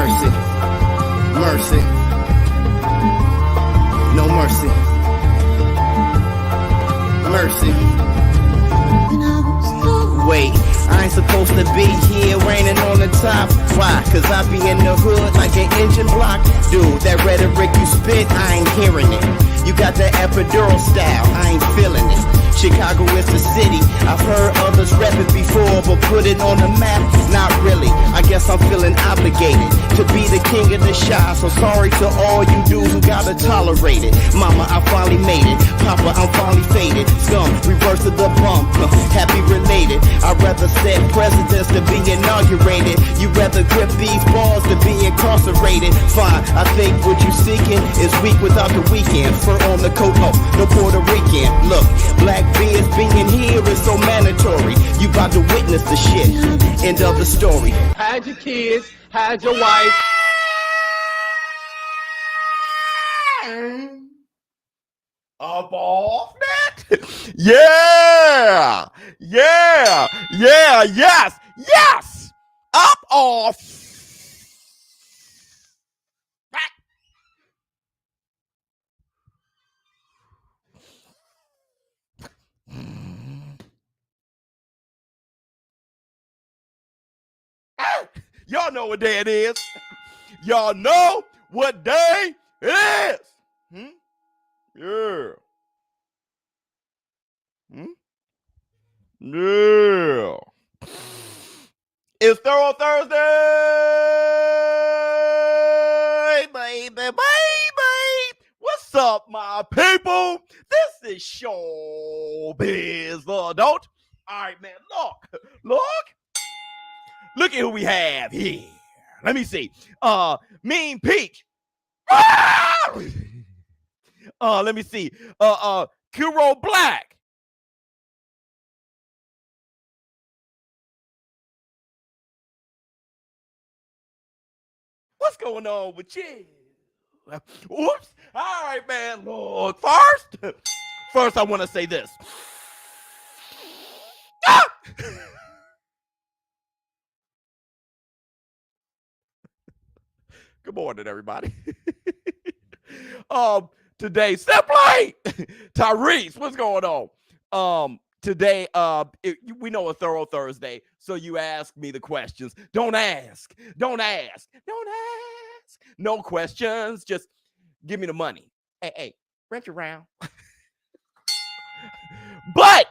Mercy. Mercy. No mercy. Mercy. Wait, I ain't supposed to be here raining on the top. Why? Cause I be in the hood like an engine block. Dude, that rhetoric you spit, I ain't hearing it. You got that epidural style, I ain't feeling it. Chicago is the city, I've heard others rep it before, but put it on the map, not really. I guess I'm feeling obligated to be the king of the shot. So sorry to all you dudes who gotta tolerate it. Mama, I finally made it. Papa, I'm finally faded. Scum, reverse of the bump, happy related. I'd rather set presidents to be inaugurated. You rather grip these balls to be incarcerated. Fine, I think what you seeking is weak without the weekend. Fur on the coat, oh, no Puerto Rican. Look, BlackBizzness being here is so mandatory. You about to witness the shit. End of the story. Hide your kids, hide your wife. Up off that? Yeah! Yeah! Yeah! Yes! Yes! Up off! Back. Y'all know what day it is. Y'all know what day it is. Yeah. Yeah. It's Thorough Thursday, baby, baby. What's up, my people? This is ShowBizz The Adult. All right, man, look at who we have here. Let me see. Mean Peak. Let me see. Kuro Black. What's going on with you? Whoops. All right, man. Look, first I want to say this. Ah! Good morning, everybody. Today, Simply Tyrese, what's going on? Today, we know a Thorough Thursday, so you ask me the questions. Don't ask. No questions. Just give me the money. Hey, rent around. But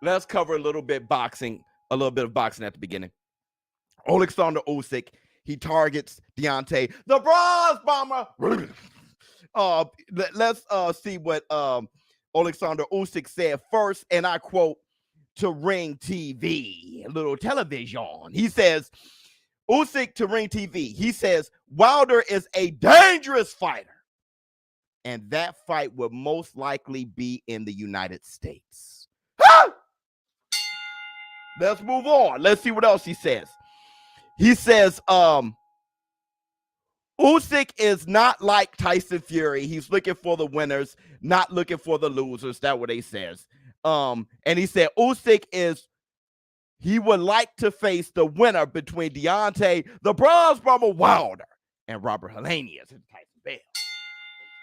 let's cover a little bit of boxing at the beginning. Alexander Usyk, he targets Deontay, the bronze bomber. Let's see what Alexander Usyk said first, and I quote to Ring TV, a little television. He says, Usyk to Ring TV, he says, Wilder is a dangerous fighter, and that fight would most likely be in the United States. Let's move on. Let's see what else he says. He says, Usyk is not like Tyson Fury. He's looking for the winners, not looking for the losers. That's what he says. And he said he would like to face the winner between Deontay, the bronze bomber Wilder, and Robert Helenius and Tyson Bell.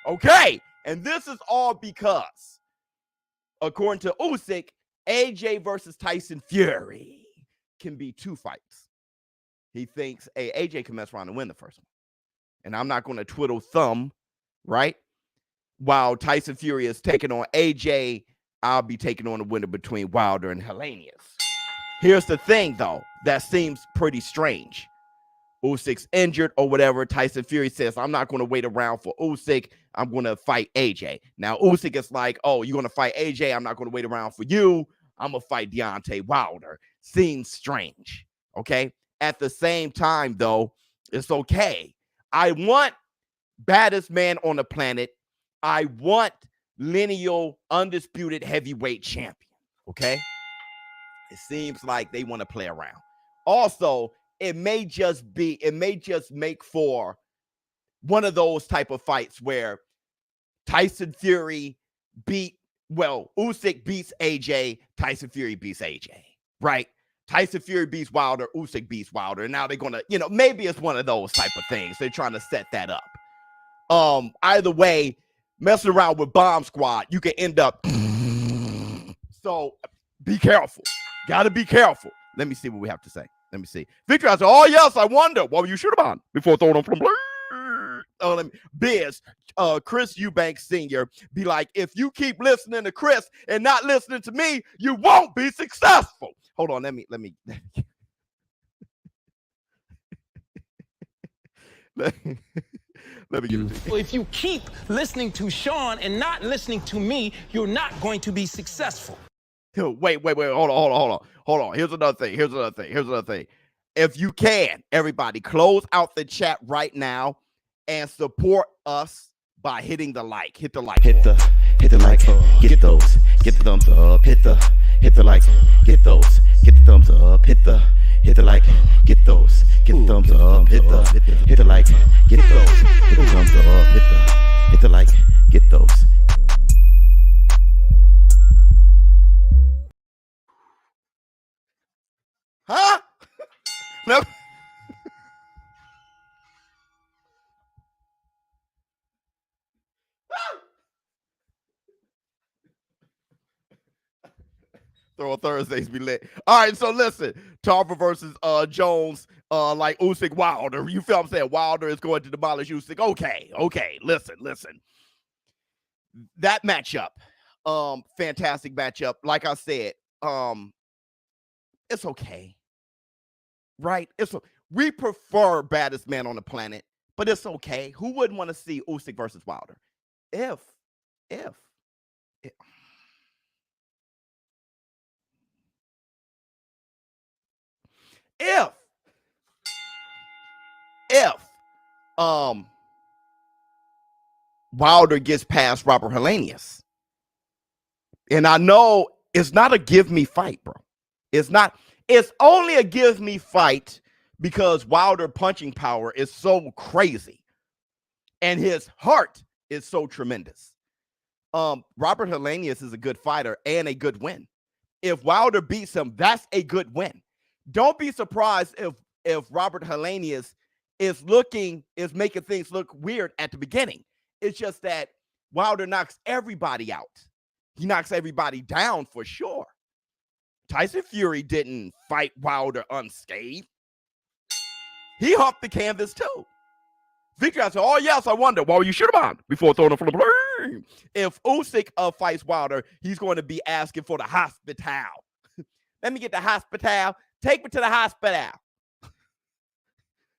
Okay, and this is all because, according to Usyk, AJ versus Tyson Fury can be 2 fights. He thinks AJ can mess around and win the first one. And I'm not going to twiddle thumb, right? While Tyson Fury is taking on AJ, I'll be taking on the winner between Wilder and Helenius. Here's the thing, though, that seems pretty strange. Usyk's injured or whatever. Tyson Fury says, I'm not going to wait around for Usyk. I'm going to fight AJ. Now, Usyk is like, oh, you're going to fight AJ? I'm not going to wait around for you. I'm going to fight Deontay Wilder. Seems strange, okay? At the same time, though, it's okay. I want baddest man on the planet. I want lineal, undisputed heavyweight champion, okay? It seems like they want to play around. Also, it may just make for one of those type of fights where Tyson Fury Usyk beats AJ, Tyson Fury beats AJ, right? Tyson Fury beats Wilder, Usyk beats Wilder, and now they're gonna, maybe it's one of those type of things. They're trying to set that up. Either way, messing around with Bomb Squad, you can end up. So be careful. Gotta be careful. Let me see what we have to say. Let me see. Victor, I said, oh yes, I wonder what you should have on before throwing on from. Oh, Biz, Chris Eubanks Sr. be like, if you keep listening to Chris and not listening to me, you won't be successful. Hold on, let me let me get it. Well, if you keep listening to Sean and not listening to me, you're not going to be successful. Wait. Hold on. Here's another thing. If you can, everybody, close out the chat right now and support us by hitting the like. Hit the like. Hit the like. Get those. Get the thumbs up. Hit the like. Get those. Get the thumbs up. Hit the like. Get those. Get the thumbs up. Hit the like. Get those. Get the thumbs up. Hit the like. Get those. Huh? No. Throw Thursdays be lit. All right, so listen, Tarver versus Jones, like Usyk Wilder. You feel what I'm saying? Wilder is going to demolish Usyk. Okay. Listen. That matchup, fantastic matchup. Like I said, it's okay, right? We prefer baddest man on the planet, but it's okay. Who wouldn't want to see Usyk versus Wilder? If Wilder gets past Robert Helenius, and I know it's not a give me fight, bro. It's not. It's only a give me fight because Wilder punching power is so crazy, and his heart is so tremendous. Robert Helenius is a good fighter and a good win. If Wilder beats him, that's a good win. Don't be surprised if Robert Helenius is making things look weird at the beginning. It's just that Wilder knocks everybody out. He knocks everybody down for sure. Tyson Fury didn't fight Wilder unscathed. He humped the canvas too. Victor, I said, oh yes, I wonder. Well, you should have on before throwing it from the plane. If Usyk fights Wilder, he's going to be asking for the hospital. Let me get the hospital. Take me to the hospital.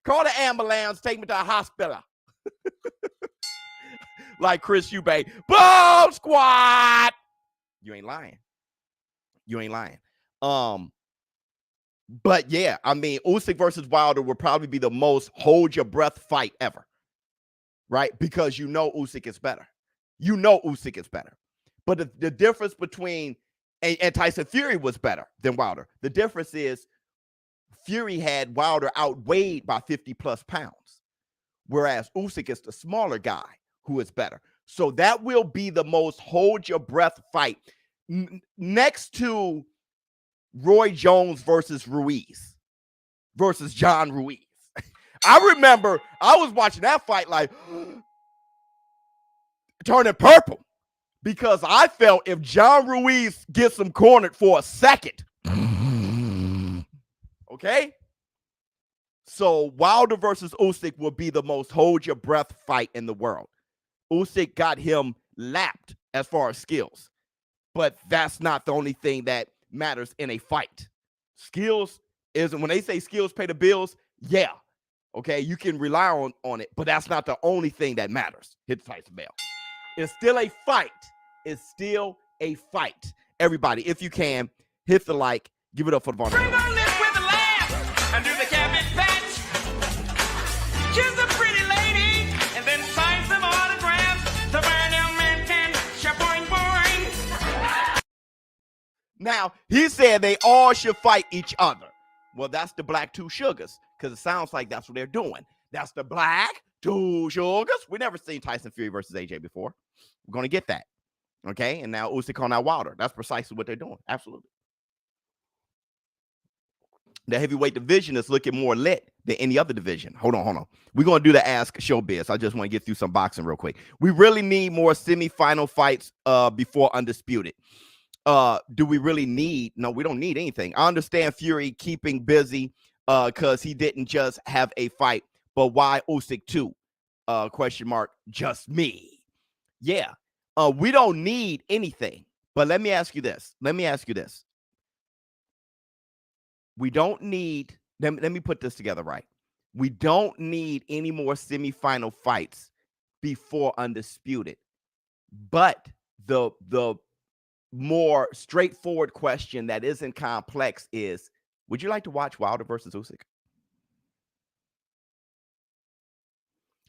Call the ambulance. Take me to the hospital. Like Chris Eubanks. Boom squad. You ain't lying. But yeah, I mean, Usyk versus Wilder will probably be the most hold your breath fight ever. Right? Because Usyk is better. Usyk is better. But the difference between and Tyson Fury was better than Wilder. The difference is Fury had Wilder outweighed by 50 plus pounds, whereas Usyk is the smaller guy who is better. So that will be the most hold your breath fight next to Roy Jones versus John Ruiz. I remember I was watching that fight like turning purple because I felt if John Ruiz gets him cornered for a second, okay? So Wilder versus Usyk will be the most hold your breath fight in the world. Usyk got him lapped as far as skills, but that's not the only thing that matters in a fight. Skills isn't, when they say skills pay the bills, yeah, okay, you can rely on it, but that's not the only thing that matters. Hit the Tyson bell. It's still a fight. It's still a fight. Everybody, if you can, hit the like, give it up for the vulnerable. Under the cabbage patch, kiss a pretty lady, and then sign some autographs. The Burnham Manton, boing boing. Now, he said they all should fight each other. Well, that's the Black Two Sugars, because it sounds like that's what they're doing. That's the Black Two Sugars. We never seen Tyson Fury versus AJ before. We're going to get that. Okay? And now Usyk on out Wilder. That's precisely what they're doing. Absolutely. The heavyweight division is looking more lit than any other division. Hold on. We're going to do the Ask Showbiz. I just want to get through some boxing real quick. We really need more semifinal fights before Undisputed. Do we really need? No, we don't need anything. I understand Fury keeping busy because he didn't just have a fight, but why Usyk too? Question mark. Just me. Yeah. We don't need anything. But let me ask you this. We don't need, let me put this together right. We don't need any more semifinal fights before Undisputed. But the more straightforward question that isn't complex is, would you like to watch Wilder versus Usyk?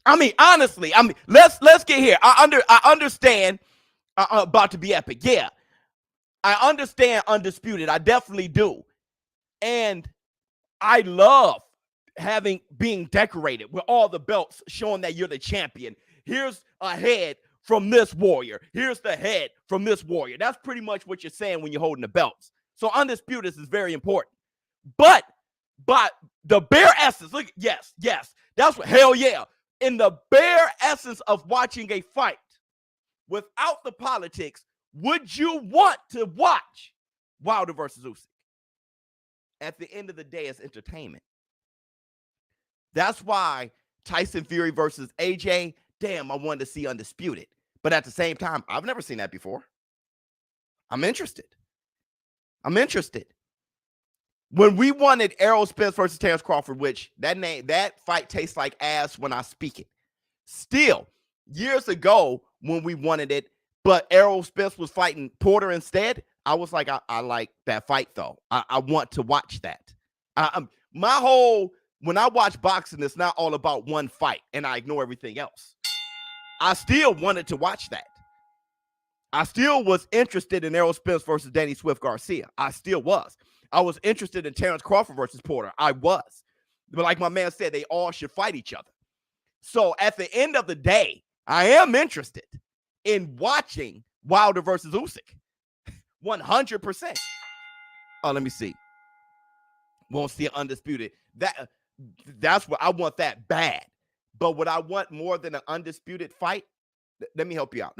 I mean, honestly, let's get here. I understand about to be epic. Yeah. I understand Undisputed. I definitely do. And I love being decorated with all the belts showing that you're the champion. Here's a head from this warrior. Here's the head from this warrior. That's pretty much what you're saying when you're holding the belts. So Undisputed is very important. But the bare essence, look, yes, that's what, hell yeah. In the bare essence of watching a fight without the politics, would you want to watch Wilder versus Usyk? At the end of the day, it's entertainment. That's why Tyson Fury versus AJ, damn, I wanted to see Undisputed. But at the same time, I've never seen that before. I'm interested. When we wanted Errol Spence versus Terrence Crawford, which that fight tastes like ass when I speak it. Still, years ago when we wanted it, but Errol Spence was fighting Porter instead, I was like, I like that fight, though. I want to watch that. When I watch boxing, it's not all about one fight, and I ignore everything else. I still wanted to watch that. I still was interested in Errol Spence versus Danny Swift Garcia. I still was. I was interested in Terrence Crawford versus Porter. I was. But like my man said, they all should fight each other. So at the end of the day, I am interested in watching Wilder versus Usyk. 100%. Oh, let me see. Won't see Undisputed. That's what I want, that bad. But what I want more than an Undisputed fight, let me help you out.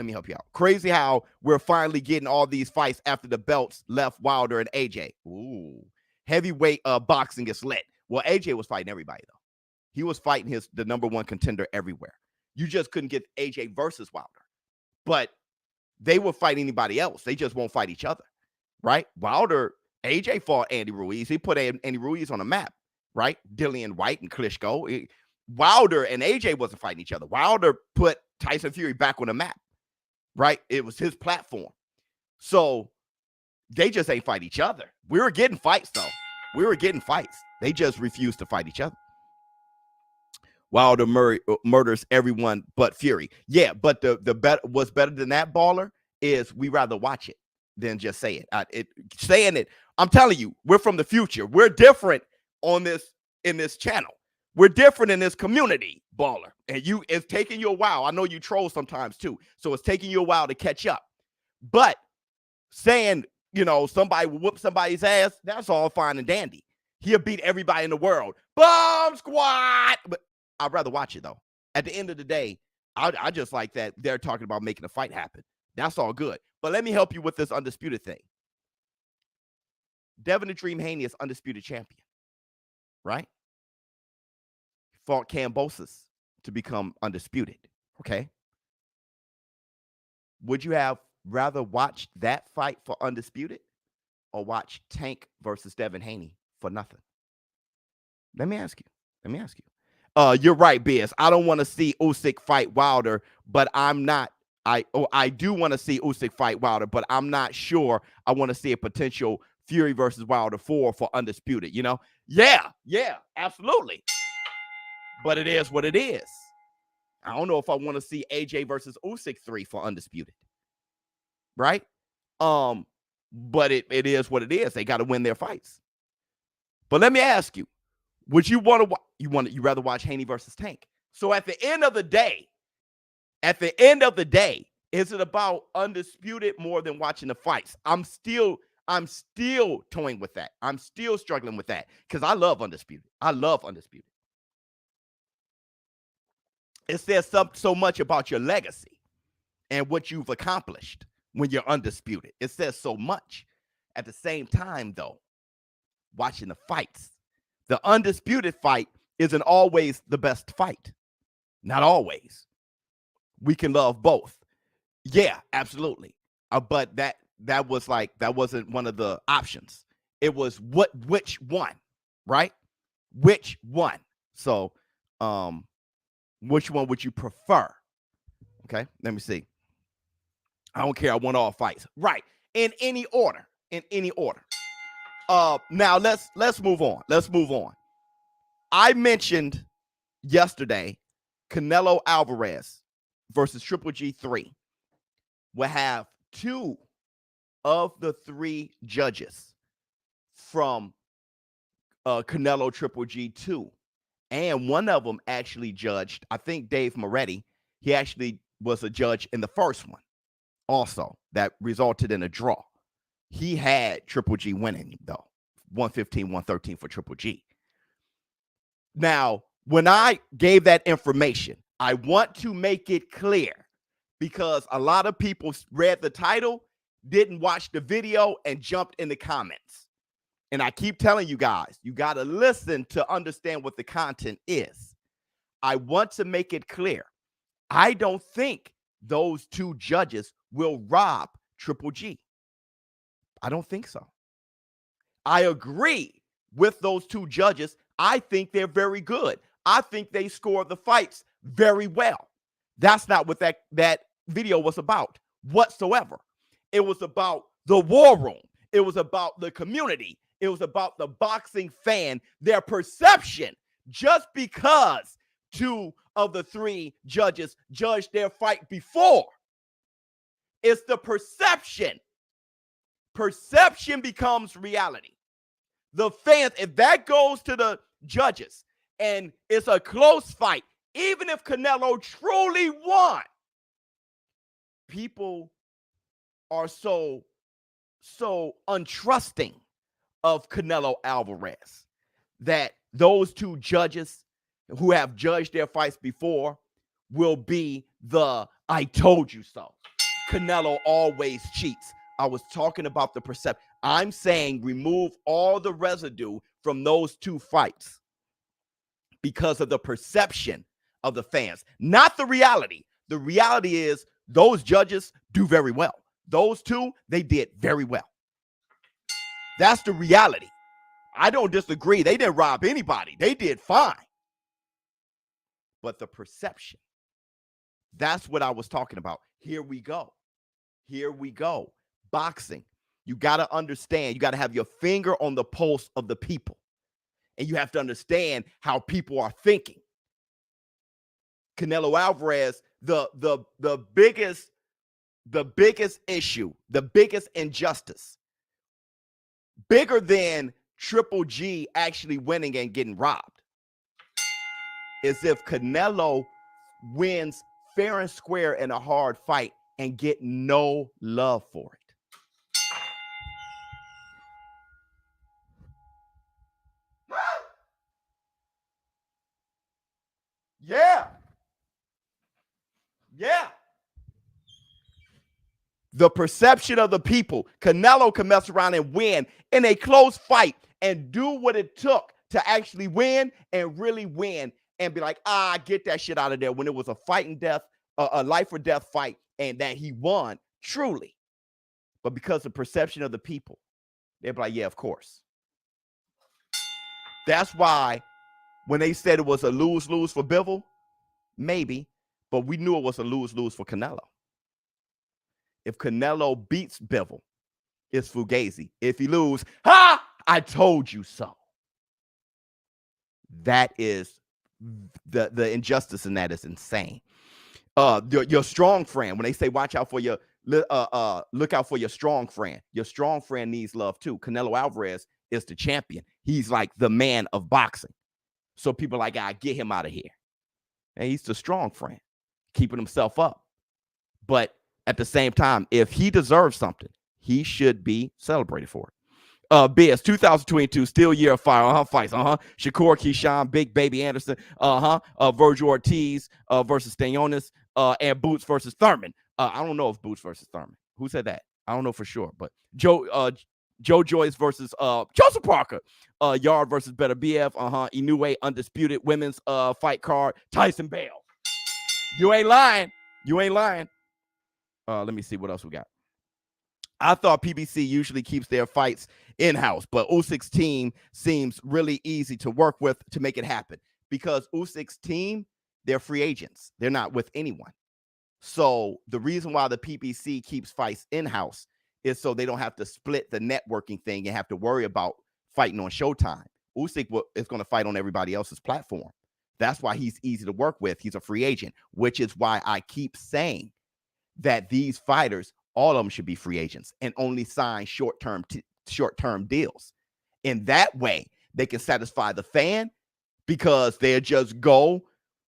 Crazy how we're finally getting all these fights after the belts left Wilder and AJ. Ooh. Heavyweight boxing gets lit. Well, AJ was fighting everybody, though. He was fighting the number one contender everywhere. You just couldn't get AJ versus Wilder. But they will fight anybody else. They just won't fight each other, right? AJ fought Andy Ruiz. He put Andy Ruiz on the map, right? Dillian White and Klitschko. Wilder and AJ wasn't fighting each other. Wilder put Tyson Fury back on the map, right? It was his platform. So they just ain't fight each other. We were getting fights, though. They just refused to fight each other. Wilder murders everyone but Fury. Yeah, but what's better than that, baller, is we rather watch it than just say it. Saying it, I'm telling you, we're from the future. We're different in this channel. We're different in this community, baller. And it's taking you a while. I know you troll sometimes too, so it's taking you a while to catch up. But saying, somebody will whoop somebody's ass, that's all fine and dandy. He'll beat everybody in the world. Bomb squad. But I'd rather watch it, though. At the end of the day, I just like that they're talking about making a fight happen. That's all good. But let me help you with this Undisputed thing. Devin the Dream Haney is Undisputed champion, right? Fought Kambosos to become Undisputed, okay? Would you have rather watched that fight for Undisputed or watch Tank versus Devin Haney for nothing? Let me ask you. You're right, Biz. I don't want to see Usyk fight Wilder, but I do want to see Usyk fight Wilder, but I'm not sure I want to see a potential Fury versus Wilder 4 for Undisputed, Yeah, absolutely. But it is what it is. I don't know if I want to see AJ versus Usyk 3 for Undisputed. Right? But it is what it is. They got to win their fights. But let me ask you, would you you rather watch Haney versus Tank? So at the end of the day, is it about Undisputed more than watching the fights? I'm still I'm still toying with that. I'm still struggling with that because I love Undisputed. I love Undisputed. It says so much about your legacy and what you've accomplished when you're undisputed. It says so much. At the same time, though, watching the fights, the undisputed fight isn't always the best fight. Not always. We can love both. Yeah, absolutely. But that was like, that wasn't one of the options. It was which one, right? Which one? So, which one would you prefer? Okay, let me see. I don't care. I want all fights. Right. In any order. In any order. Now let's move on. Let's move on. I mentioned yesterday Canelo Alvarez versus Triple G3 will have 2 of the 3 judges from Canelo Triple G2. And one of them actually judged, I think Dave Moretti, he actually was a judge in the first one also that resulted in a draw. He had Triple G winning, though, 115-113 for Triple G. Now, when I gave that information, I want to make it clear because a lot of people read the title, didn't watch the video, and jumped in the comments. And I keep telling you guys, you got to listen to understand what the content is. I want to make it clear. I don't think those 2 judges will rob Triple G. I don't think so. I agree with those 2 judges. I think they're very good. I think they scored the fights very well. That's not what that video was about whatsoever. It was about the war room. It was about the community. It was about the boxing fan, their perception. Just because 2 of the 3 judges judged their fight before, it's the perception. Perception becomes reality. The fans, if that goes to the judges and it's a close fight, even if Canelo truly won, people are so untrusting of Canelo Alvarez that those 2 judges who have judged their fights before will be the I told you so. Canelo always cheats. I was talking about the perception. I'm saying remove all the residue from those 2 fights because of the perception of the fans, not the reality. The reality is those judges do very well. Those 2, they did very well. That's the reality. I don't disagree. They didn't rob anybody. They did fine. But the perception, that's what I was talking about. Here we go. Here we go. Boxing. You got to understand. You got to have your finger on the pulse of the people. And you have to understand how people are thinking. Canelo Alvarez, the biggest issue, the biggest injustice, bigger than Triple G actually winning and getting robbed, is if Canelo wins fair and square in a hard fight and get no love for it. Yeah. Yeah. The perception of the people. Canelo can mess around and win in a close fight and do what it took to actually win and really win and be like, get that shit out of there, when it was a fight and death, a life or death fight, and that he won truly. But because of perception of the people, they'd be like, yeah, of course. That's why when they said it was a lose-lose for Bivol, maybe, but we knew it was a lose-lose for Canelo. If Canelo beats Bivol, it's Fugazi. If he loses, I told you so. That is the injustice in that is insane. Your strong friend, when they say watch out for your look out for your strong friend needs love too. Canelo Alvarez is the champion. He's like the man of boxing. So people are like, get him out of here. And he's the strong friend, keeping himself up. But at the same time, if he deserves something, he should be celebrated for it. Biz 2022 still year of fire. Fights. Shakur Keyshawn, Big Baby Anderson. Virgil Ortiz versus Stanionis. And Boots versus Thurman. I don't know if Boots versus Thurman. Who said that? I don't know for sure. But Joe Joyce versus Joseph Parker. Yard versus Better BF. Inoue Undisputed women's fight card. Tyson Bale. You ain't lying. You ain't lying. Let me see what else we got. I thought PBC usually keeps their fights in-house, but Usyk's team seems really easy to work with to make it happen because Usyk's team, they're free agents. They're not with anyone. So the reason why the PBC keeps fights in-house is so they don't have to split the networking thing and have to worry about fighting on Showtime. Usyk is going to fight on everybody else's platform. That's why he's easy to work with. He's a free agent, which is why I keep saying that these fighters, all of them should be free agents and only sign short-term deals. In that way, they can satisfy the fan because they'll just go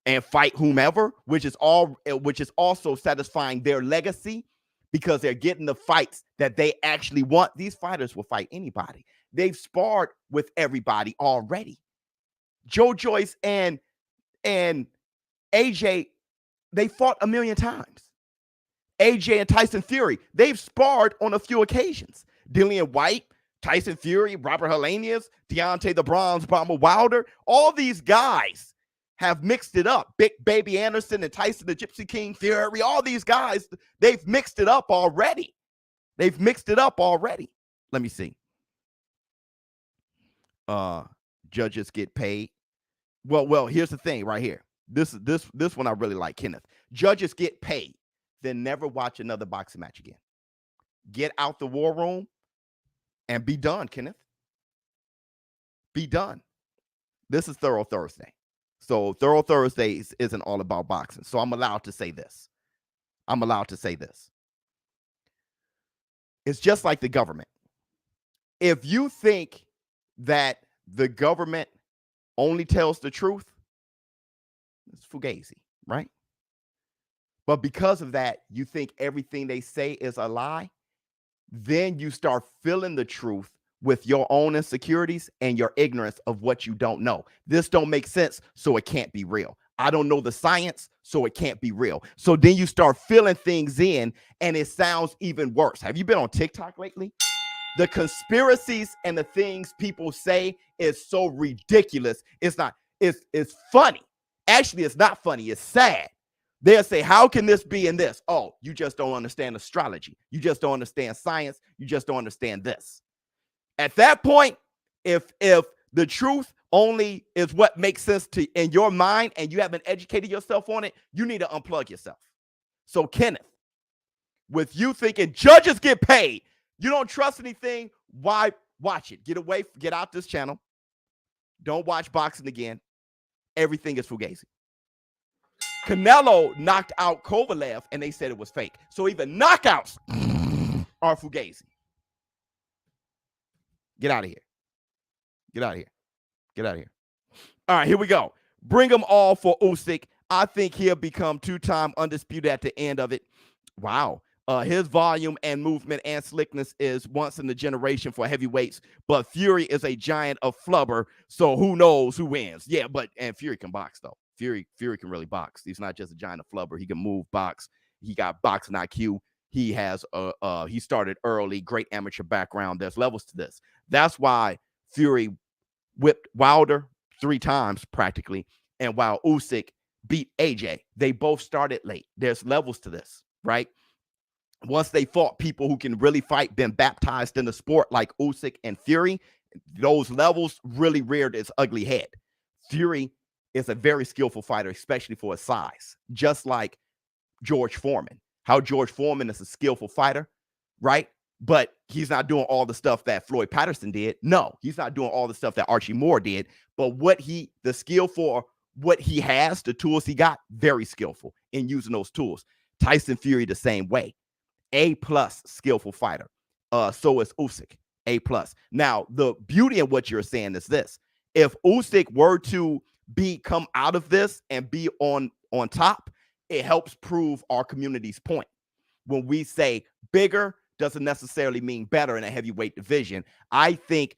and fight whomever, which is also satisfying their legacy because they're getting the fights that they actually want. These fighters will fight anybody. They've sparred with everybody already. Joe Joyce and AJ, they fought a million times. AJ and Tyson Fury, they've sparred on a few occasions. Dillian White, Tyson Fury, Robert Helenius, Deontay the Bronze Bomber Wilder, all these guys have mixed it up. Big Baby Anderson and Tyson the Gypsy King Fury, all these guys, they've mixed it up already. They've mixed it up already. Let me see. Judges get paid. Well, here's the thing right here. This one I really like, Kenneth. Judges get paid. Then never watch another boxing match again. Get out the war room and be done, Kenneth. Be done. This is Thorough Thursday. So Thorough Thursdays isn't all about boxing. So I'm allowed to say this. It's just like the government. If you think that the government only tells the truth, it's fugazi, right? But because of that, you think everything they say is a lie, then you start filling the truth with your own insecurities and your ignorance of what you don't know. This don't make sense, so it can't be real. I don't know the science, so it can't be real. So then you start filling things in, and it sounds even worse. Have you been on TikTok lately? The conspiracies and the things people say is so ridiculous. It's funny. Actually, it's not funny. It's sad. They'll say, how can this be in this? Oh, you just don't understand astrology. You just don't understand science. You just don't understand this. At that point, if the truth only is what makes sense to in your mind and you haven't educated yourself on it, you need to unplug yourself. So, Kenneth, with you thinking judges get paid, you don't trust anything, why watch it? Get out this channel. Don't watch boxing again. Everything is fugazi. Canelo knocked out Kovalev, and they said it was fake. So even knockouts are fugazi. Get out of here. Get out of here. Get out of here. All right, here we go. Bring them all for Usyk. I think he'll become two-time undisputed at the end of it. Wow. His volume and movement and slickness is once in a generation for heavyweights, but Fury is a giant of flubber, so who knows who wins. Yeah, and Fury can box, though. Fury can really box. He's not just a giant of flubber. He can move, box. He got boxing IQ. He has he started early, great amateur background. There's levels to this. That's why Fury whipped Wilder 3 times practically, and while Usyk beat AJ, they both started late. There's levels to this, right? Once they fought people who can really fight, been baptized in the sport like Usyk and Fury, those levels really reared its ugly head. Fury is a very skillful fighter, especially for his size, just like George Foreman. How George Foreman is a skillful fighter, right? But he's not doing all the stuff that Floyd Patterson did. No, he's not doing all the stuff that Archie Moore did. But the skill for what he has, the tools he got, very skillful in using those tools. Tyson Fury the same way. A+ skillful fighter. So is Usyk. A+. Now, the beauty of what you're saying is this. If Usyk were to come out of this and be on top, it helps prove our community's point. When we say bigger, doesn't necessarily mean better in a heavyweight division. I think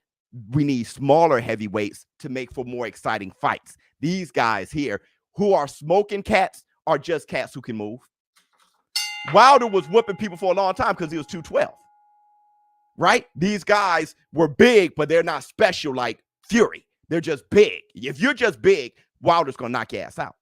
we need smaller heavyweights to make for more exciting fights. These guys here who are smoking cats are just cats who can move. Wilder was whooping people for a long time because he was 212, right? These guys were big, but they're not special like Fury. They're just big. If you're just big, Wilder's going to knock your ass out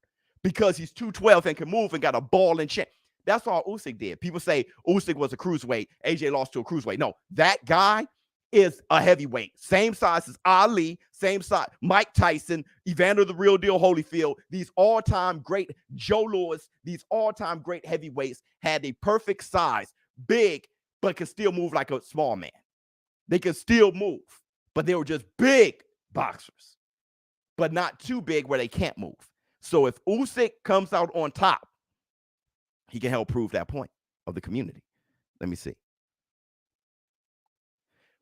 because he's 212 and can move and got a ball and chain. That's all Usyk did. People say Usyk was a cruiserweight. AJ lost to a cruiserweight. No, that guy is a heavyweight. Same size as Ali, same size. Mike Tyson, Evander the Real Deal Holyfield, these all-time great, Joe Louis, these all-time great heavyweights had a perfect size, big, but could still move like a small man. They could still move, but they were just big boxers, but not too big where they can't move. So if Usyk comes out on top, he can help prove that point of the community. Let me see.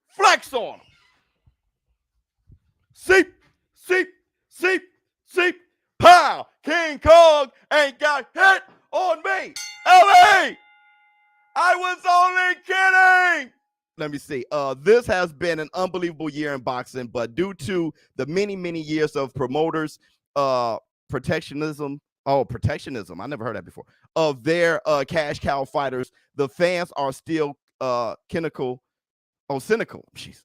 Flex on him. Seep, seep, seep, seep. Pow. King Kong ain't got hit on me. LA. I was only kidding. Let me see. This has been an unbelievable year in boxing, but due to the many, many years of promoters, protectionism, I never heard that before, of their cash cow fighters, the fans are still cynical. Jeez.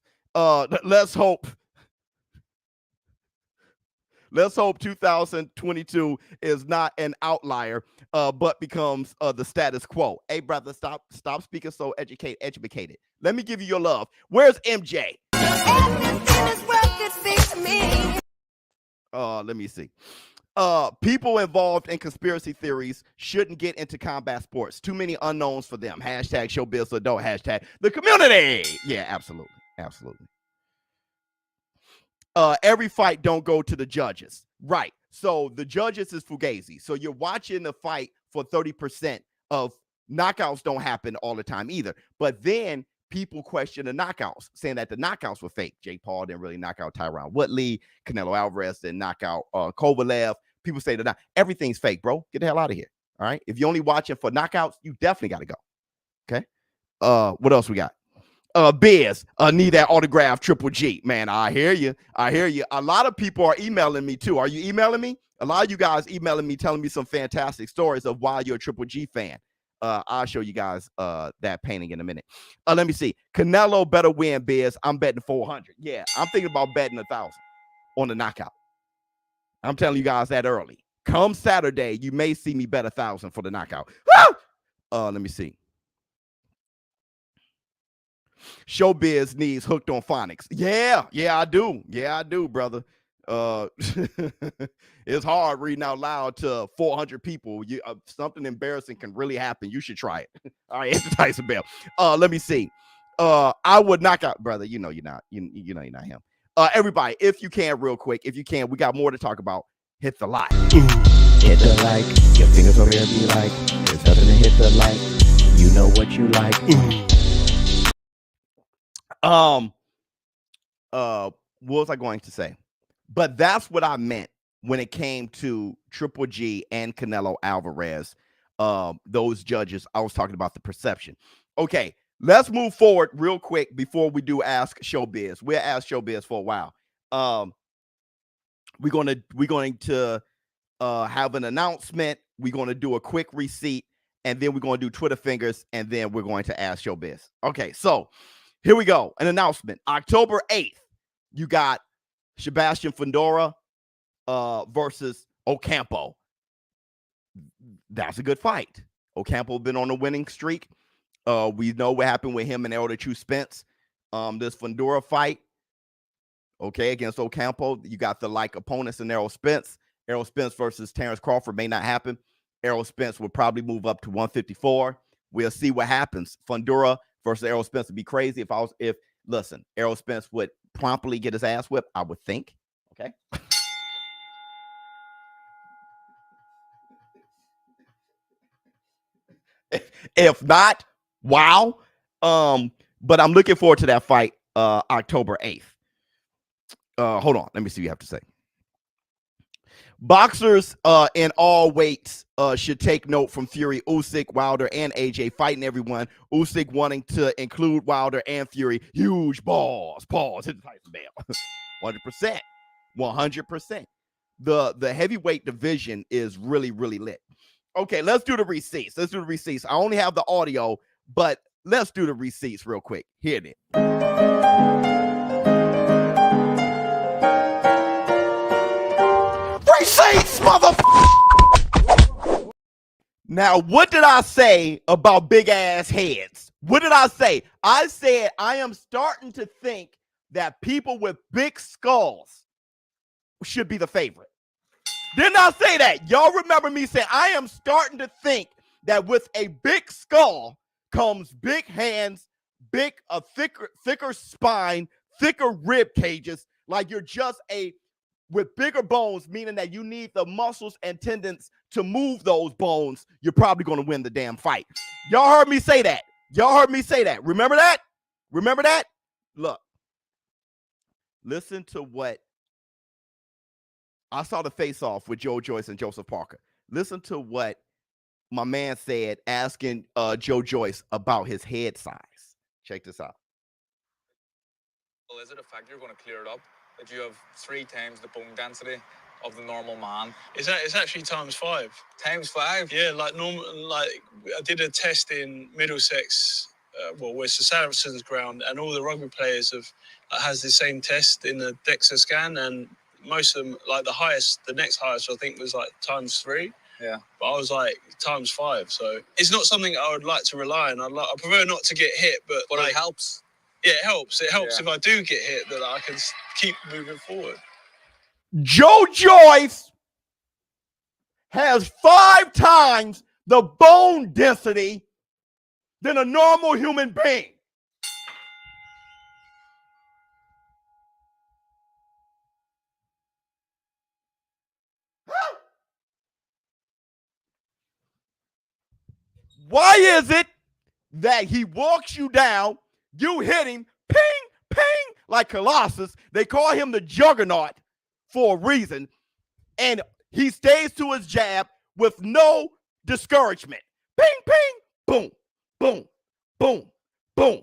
Let's hope 2022 is not an outlier, but becomes the status quo. Hey, brother, stop speaking so educated. Let me give you your love. Where's MJ? Let me see. People involved in conspiracy theories shouldn't get into combat sports. Too many unknowns for them. Hashtag ShowBizz The Adult. Hashtag the community. Yeah, absolutely. Absolutely. Every fight don't go to the judges. Right. So the judges is Fugazi. So you're watching the fight for 30% of knockouts don't happen all the time either. But then people question the knockouts, saying that the knockouts were fake. Jake Paul didn't really knock out Tyron Woodley. Canelo Alvarez didn't knock out Kovalev. People say that everything's fake, bro. Get the hell out of here. All right. If you're only watching for knockouts, you definitely got to go. Okay. What else we got? Biz, need that autograph Triple G. Man, I hear you. A lot of people are emailing me too. Are you emailing me? A lot of you guys emailing me, telling me some fantastic stories of why you're a Triple G fan. I'll show you guys that painting in a minute. Let me see. Canelo better win, Biz. I'm betting 400. Yeah, I'm thinking about betting 1,000 on the knockout. I'm telling you guys that early. Come Saturday, you may see me bet 1,000 for the knockout. Woo! Let me see. ShowBizz needs hooked on phonics. Yeah, I do, brother. It's hard reading out loud to 400 people. Something embarrassing can really happen. You should try it. All right, it's the Tyson Bell. Let me see. I would knock out, brother. You know you're not. You know you're not him. Everybody, if you can, real quick, we got more to talk about. Hit the like. Hit the like. Your fingers over there be like. There's nothing to hit the like. You know what you like. What was I going to say? But that's what I meant when it came to Triple G and Canelo Alvarez. Those judges, I was talking about the perception. Okay, let's move forward real quick before we do Ask ShowBizz. We'll ask ShowBizz for a while. We're going to have an announcement. We're going to do a quick receipt, and then we're going to do Twitter fingers, and then we're going to ask ShowBizz. Okay, so here we go. An announcement. October 8th, you got Sebastian Fundora versus Ocampo. That's a good fight. Ocampo been on a winning streak. We know what happened with him and Elder True Spence. This Fundora fight, okay, against Ocampo. You got the opponents in Errol Spence. Errol Spence versus Terrence Crawford may not happen. Errol Spence would probably move up to 154. We'll see what happens. Fundora versus Errol Spence would be crazy. Listen, Errol Spence would promptly get his ass whipped, I would think. Okay. If not, wow. But I'm looking forward to that fight October 8th. Hold on. Let me see what you have to say. Boxers in all weights should take note from Fury, Usyk, Wilder, and AJ fighting everyone. Usyk wanting to include Wilder and Fury. Huge balls. Pause. Hit the Tyson bell. 100%. 100%. The heavyweight division is really, really lit. Okay, let's do the receipts. Let's do the receipts. I only have the audio, but let's do the receipts real quick. Here it is. Receipts, motherfucker! Now, what did I say about big ass heads? What did I say? I said I am starting to think that people with big skulls should be the favorite. Didn't I say that? Y'all remember me saying I am starting to think that with a big skull comes big hands, thicker spine, thicker rib cages, like you're just with bigger bones, meaning that you need the muscles and tendons to move those bones. You're probably going to win the damn fight. Y'all heard me say that. Y'all heard me say that. Remember that? Remember that? Look, listen to what I saw the face-off with Joe Joyce and Joseph Parker. Listen to what my man said asking Joe Joyce about his head size. Check this out. Well, is it a fact you're going to clear it up that you have 3 times the bone density of the normal man? It's actually ×5. ×5? Yeah, like normal. Like I did a test in Middlesex, where it's the Saracens ground, and all the rugby players has the same test in the DEXA scan, and most of them, like the next highest I think was like ×3. Yeah. But I was like ×5. So it's not something I would like to rely on. I prefer not to get hit, but But like, it helps. Yeah, it helps. It helps Yeah. if I do get hit that I can keep moving forward. Joe Joyce has 5 times the bone density than a normal human being. Why is it that he walks you down, you hit him, ping, ping, like Colossus? They call him the Juggernaut for a reason, and he stays to his jab with no discouragement. Ping, ping, boom, boom, boom, boom.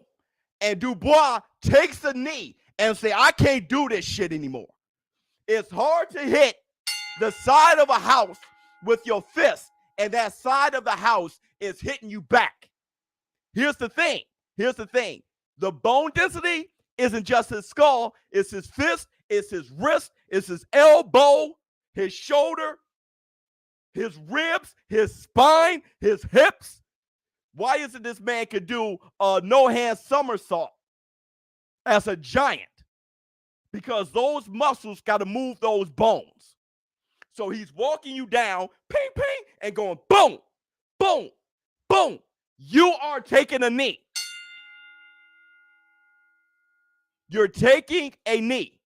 And Dubois takes a knee and say, I can't do this shit anymore. It's hard to hit the side of a house with your fist, and that side of the house is hitting you back. Here's the thing. Here's the thing. The bone density isn't just his skull. It's his fist. It's his wrist. It's his elbow, his shoulder, his ribs, his spine, his hips. Why is it this man could do a no-hand somersault as a giant? Because those muscles got to move those bones. So he's walking you down, ping, ping, and going boom, boom, boom. You are taking a knee. You're taking a knee.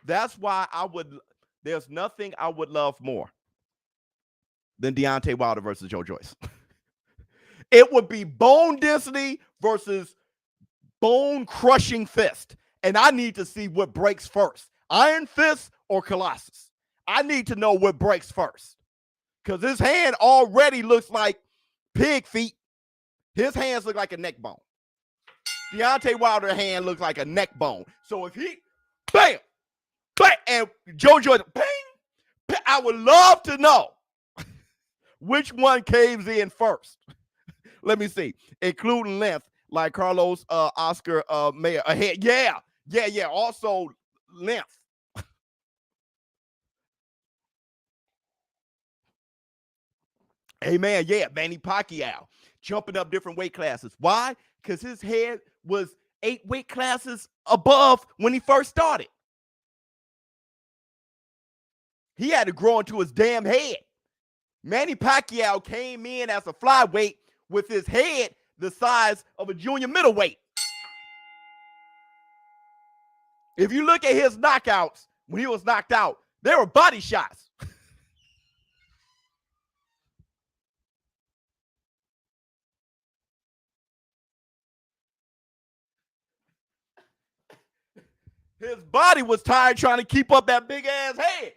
That's why there's nothing I would love more than Deontay Wilder versus Joe Joyce. It would be bone density versus bone crushing fist. And I need to see what breaks first. Iron Fist or Colossus. I need to know what breaks first. Because his hand already looks like pig feet. His hands look like a neck bone. Deontay Wilder's hand looks like a neck bone. So if he, bam, bam, and Joe Joyce, bang, bang, I would love to know which one caves in first. Let me see. Including length, like Carlos Oscar Mayer ahead. Yeah. Also length. Hey, man, yeah, Manny Pacquiao jumping up different weight classes. Why? Because his head was 8 weight classes above when he first started. He had to grow into his damn head. Manny Pacquiao came in as a flyweight with his head the size of a junior middleweight. If you look at his knockouts, when he was knocked out, they were body shots. His body was tired trying to keep up that big ass head.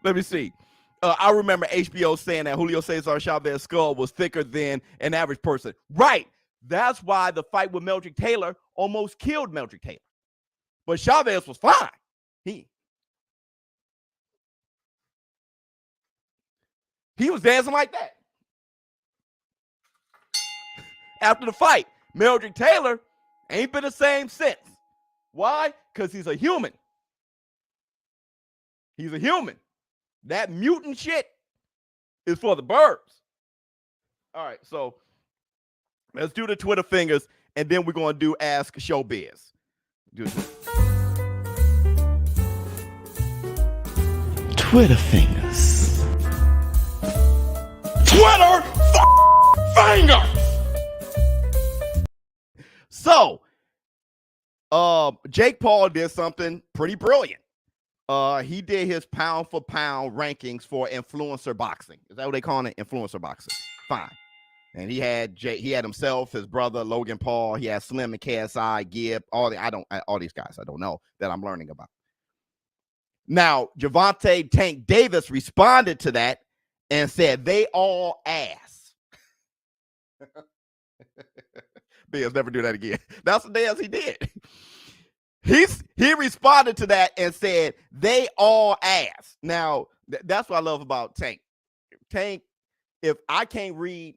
Let me see. I remember HBO saying that Julio Cesar Chavez's skull was thicker than an average person. Right. That's why the fight with Meldrick Taylor almost killed Meldrick Taylor. But Chavez was fine. He was dancing like that. After the fight, Meldrick Taylor ain't been the same since. Why? Because he's a human. He's a human. That mutant shit is for the birds. All right, so let's do the Twitter fingers, and then we're going to do Ask ShowBizz. Twitter fingers. Twitter fingers! So, Jake Paul did something pretty brilliant. He did his pound for pound rankings for influencer boxing. Is that what they call it? Influencer boxing. Fine. And he had himself, his brother Logan Paul. He had Slim and KSI, Gibb, all these guys I don't know that I'm learning about. Now, Gervonta Tank Davis responded to that and said they all ass. Bills never do that again. That's the dance he did. He responded to that and said they all ass. Now, that's what I love about Tank. Tank, if I can't read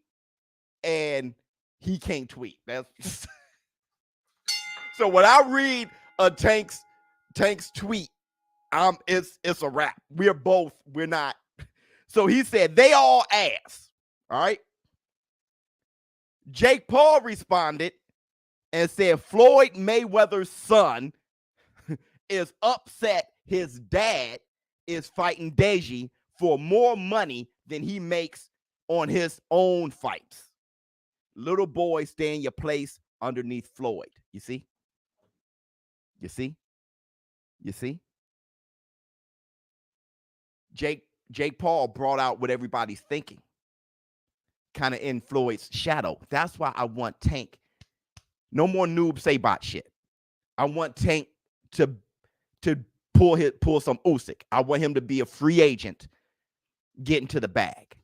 and he can't tweet, that's so when I read a Tank's tweet, it's a wrap. We're not. So he said they all ass. All right. Jake Paul responded and said Floyd Mayweather's son is upset his dad is fighting Deji for more money than he makes on his own fights. Little boy, stay in your place underneath Floyd. You see? You see? You see? Jake Paul brought out what everybody's thinking, kind of in Floyd's shadow. That's why I want Tank. No more noob Saybot shit. I want Tank to pull some Usyk. I want him to be a free agent, get into the bag.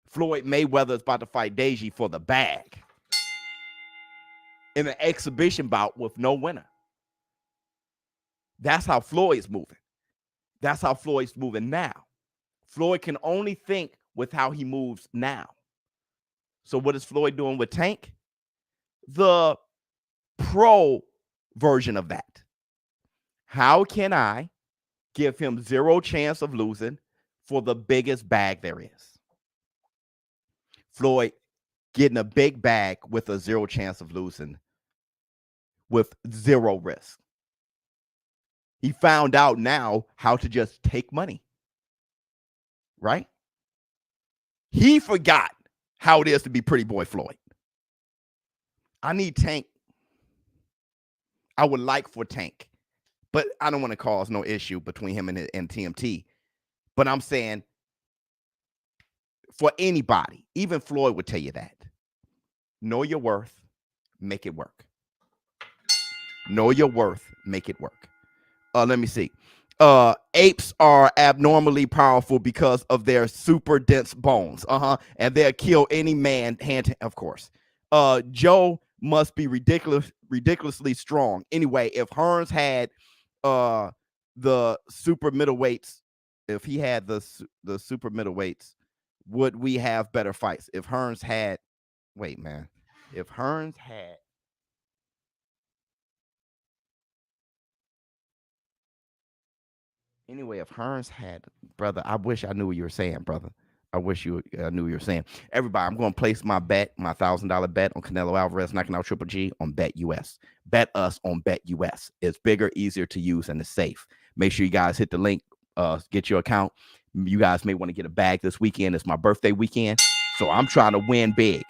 Floyd Mayweather is about to fight Deji for the bag in an exhibition bout with no winner. That's how Floyd's moving. That's how Floyd's moving now. Floyd can only think with how he moves now. So what is Floyd doing with Tank? The pro version of that. How can I give him zero chance of losing for the biggest bag there is? Floyd getting a big bag with a zero chance of losing with zero risk. He found out now how to just take money. Right? He forgot how it is to be pretty boy Floyd. I need Tank. I would like for Tank, but I don't want to cause no issue between him and TMT. But I'm saying for anybody, even Floyd would tell you that. Know your worth, make it work. Know your worth, make it work. Let me see. Apes are abnormally powerful because of their super dense bones. And they'll kill any man hand, of course. Joe must be ridiculously strong. Anyway, if Hearns had the super middleweights, if he had the super middleweights, would we have better fights? If Hearns had, if Hearns had, anyway, if Hearns had, brother, I wish I knew what you were saying, brother. I wish I knew what you were saying. Everybody, I'm going to place my bet, my $1,000 bet on Canelo Alvarez knocking out Triple G on Bet US. Bet us on Bet US. It's bigger, easier to use, and it's safe. Make sure you guys hit the link, get your account. You guys may want to get a bag this weekend. It's my birthday weekend, so I'm trying to win big.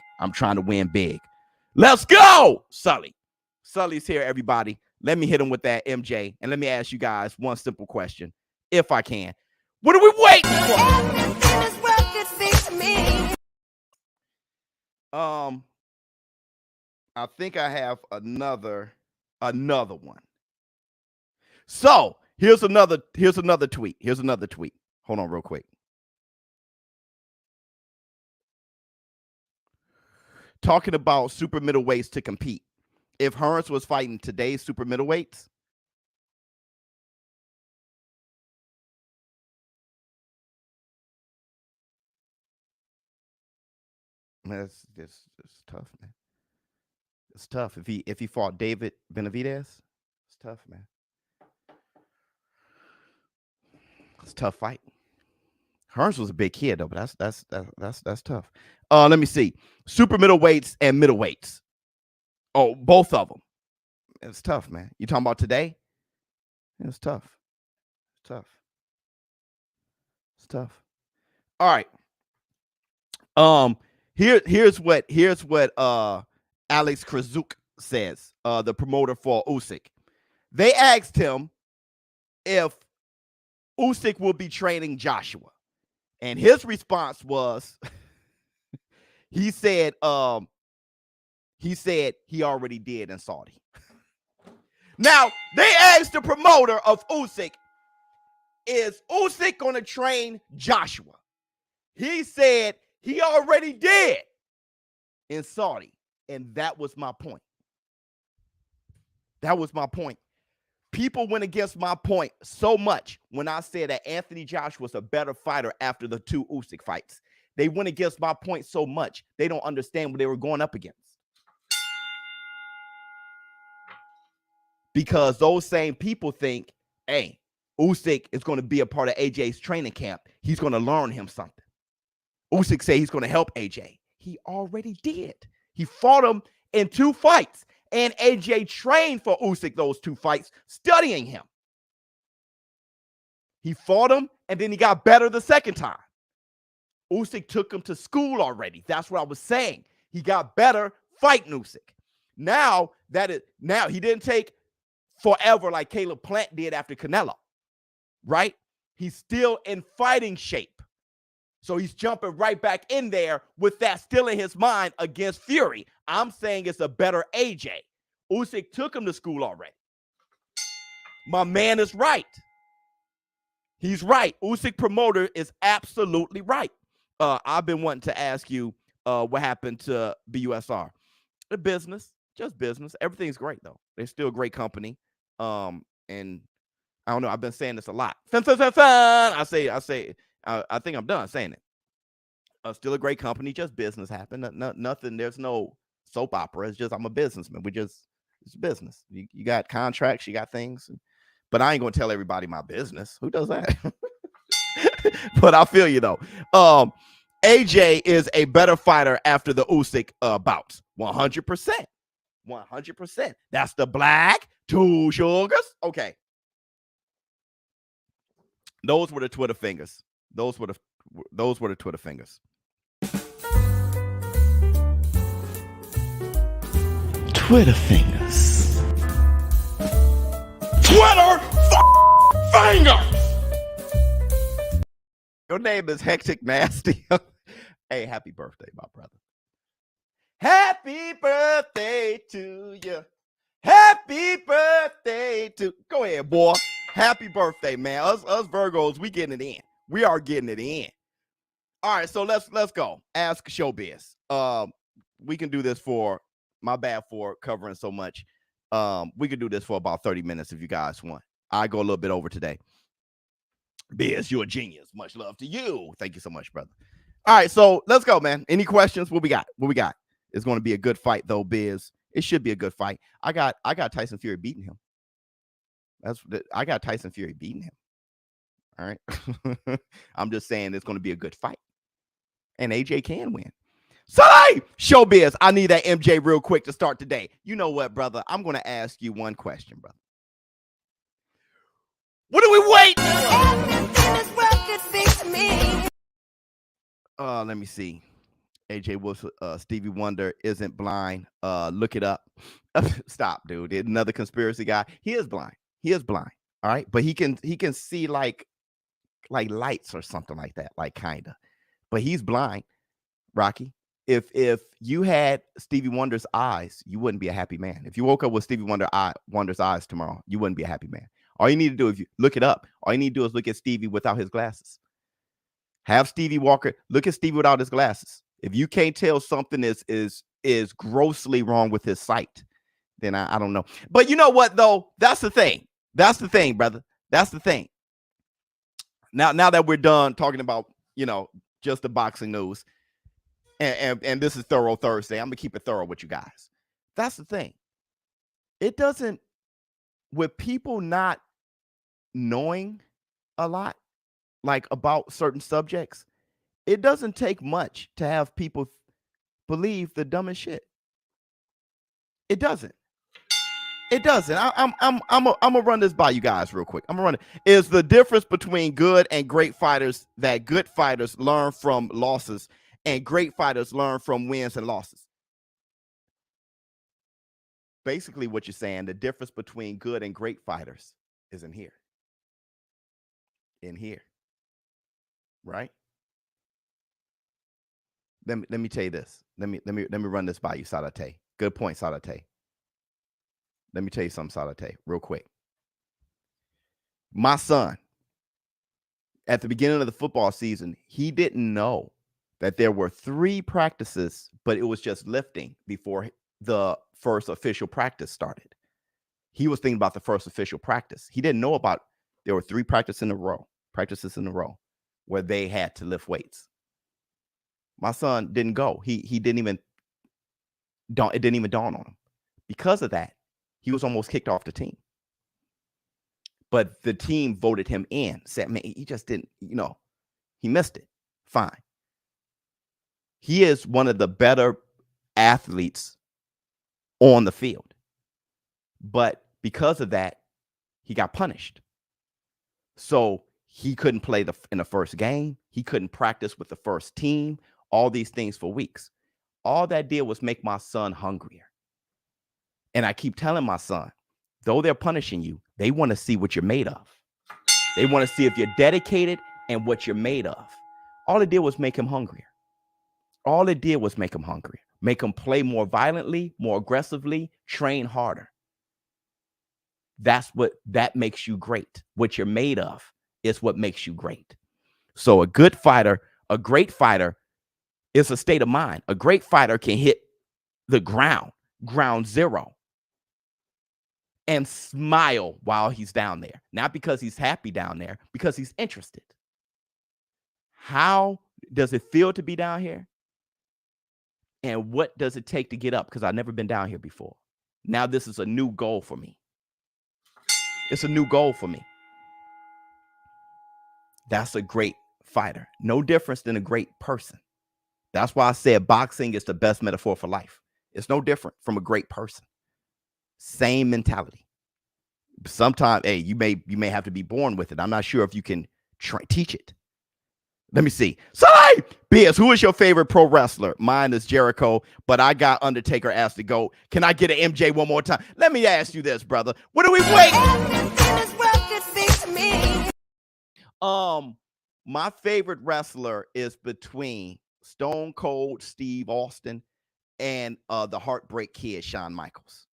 Let's go, Sully. Sully's here, everybody. Let me hit him with that MJ, and let me ask you guys one simple question, if I can. What are we waiting for? I think I have another one. So Here's another tweet. Here's another tweet. Hold on real quick. Talking about super middleweights to compete. If Hearns was fighting today's super middleweights, man, it's tough, man. It's tough. If he fought David Benavidez, it's tough, man. It's a tough fight. Hearns was a big kid though, but that's tough. Let me see. Super middleweights and middleweights. Oh, both of them. It's tough, man. You talking about today? It's tough. It's tough. It's tough. All right. Here's what Alex Krasuk says, the promoter for Usyk. They asked him if Usyk will be training Joshua. And his response was, he said he already did in Saudi. Now, they asked the promoter of Usyk, is Usyk going to train Joshua? He said he already did in Saudi. And that was my point. That was my point. People went against my point so much when I said that Anthony Joshua was a better fighter after the 2 Usyk fights. They went against my point so much, they don't understand what they were going up against. Because those same people think, hey, Usyk is going to be a part of AJ's training camp. He's going to learn him something. Usyk say he's going to help AJ. He already did. He fought him in 2 fights. And AJ trained for Usyk those 2 fights, studying him. He fought him, and then he got better the second time. Usyk took him to school already. That's what I was saying. He got better fighting Usyk. Now he didn't take forever like Caleb Plant did after Canelo, right? He's still in fighting shape. So he's jumping right back in there with that still in his mind against Fury. I'm saying it's a better AJ. Usyk took him to school already. My man is right. He's right. Usyk promoter is absolutely right. I've been wanting to ask you what happened to BUSR. The business, just business. Everything's great, though. They're still a great company. And I don't know. I've been saying this a lot. I think I'm done saying it. Still a great company, just business happened. Nothing, there's no soap opera. It's just I'm a businessman. It's business. You got contracts, you got things. But I ain't going to tell everybody my business. Who does that? But I feel you, though. AJ is a better fighter after the Usyk bouts. 100%. 100%. That's the black 2 sugars. Okay. Those were the Twitter fingers. Those were the Twitter fingers. Twitter fingers. Twitter fingers. Your name is Hectic Nasty. Hey, happy birthday, my brother. Happy birthday to you. Happy birthday to. Go ahead, boy. Happy birthday, man. Us Virgos, we getting it in. We are getting it in. All right, so let's go. Ask ShowBizz. We can do this for, my bad for covering so much. We can do this for about 30 minutes if you guys want. I go a little bit over today. Biz, you're a genius. Much love to you. Thank you so much, brother. All right, so let's go, man. Any questions? What we got? It's going to be a good fight, though, Biz. It should be a good fight. I got Tyson Fury beating him. I got Tyson Fury beating him. All right. I'm just saying it's going to be a good fight. And AJ can win. So, hey, ShowBizz, I need that MJ real quick to start today. You know what, brother? I'm going to ask you one question, brother. What do we wait? Let me see. AJ Wilson, Stevie Wonder isn't blind. Look it up. Stop, dude. Another conspiracy guy. He is blind. All right. But he can see like lights or something like that, like kinda. But he's blind, Rocky. If you had Stevie Wonder's eyes, you wouldn't be a happy man. If you woke up with Stevie Wonder's eyes tomorrow, you wouldn't be a happy man. All you need to do, if you look it up, all you need to do is look at Stevie without his glasses. Have Stevie Walker look at Stevie without his glasses. If you can't tell something is grossly wrong with his sight, then I don't know. But you know what, though? That's the thing. That's the thing, brother. That's the thing. Now that we're done talking about, just the boxing news, and this is Thorough Thursday, I'm gonna keep it thorough with you guys. That's the thing. It doesn't, with people not knowing a lot, like about certain subjects, it doesn't take much to have people believe the dumbest shit. It doesn't. It doesn't. I'm gonna run this by you guys real quick. I'm gonna run it. Is the difference between good and great fighters that good fighters learn from losses and great fighters learn from wins and losses? Basically, what you're saying, the difference between good and great fighters is in here. In here. Right? Let me tell you this. Let me run this by you, Sadate. Good point, Sadate. Let me tell you something, Sadate, real quick. My son, at the beginning of the football season, he didn't know that there were 3 practices, but it was just lifting before the first official practice started. He was thinking about the first official practice. He didn't know about there were 3 practices in a row where they had to lift weights. My son didn't go. He didn't even it didn't even dawn on him. Because of that, he was almost kicked off the team. But the team voted him in, said, man, he just didn't, he missed it. Fine. He is one of the better athletes on the field. But because of that, he got punished. So he couldn't play in the first game. He couldn't practice with the first team, all these things for weeks. All that did was make my son hungrier. And I keep telling my son, though they're punishing you, they want to see what you're made of. They want to see if you're dedicated and what you're made of. All it did was make him hungrier. All it did was make him hungrier. Make him play more violently, more aggressively, train harder. That makes you great. What you're made of is what makes you great. So a great fighter is a state of mind. A great fighter can hit the ground zero, and smile while he's down there. Not because he's happy down there, because he's interested. How does it feel to be down here? And what does it take to get up? Because I've never been down here before. Now this is a new goal for me. It's a new goal for me. That's a great fighter. No difference than a great person. That's why I said boxing is the best metaphor for life. It's no different from a great person. Same mentality. Sometimes, hey, you may have to be born with it. I'm not sure if you can teach it. Let me see. Sorry, Biz, who is your favorite pro wrestler? Mine is Jericho, but I got Undertaker as the GOAT. Can I get an MJ one more time? Let me ask you this, brother. What are we waiting? My favorite wrestler is between Stone Cold Steve Austin and the Heartbreak Kid, Shawn Michaels.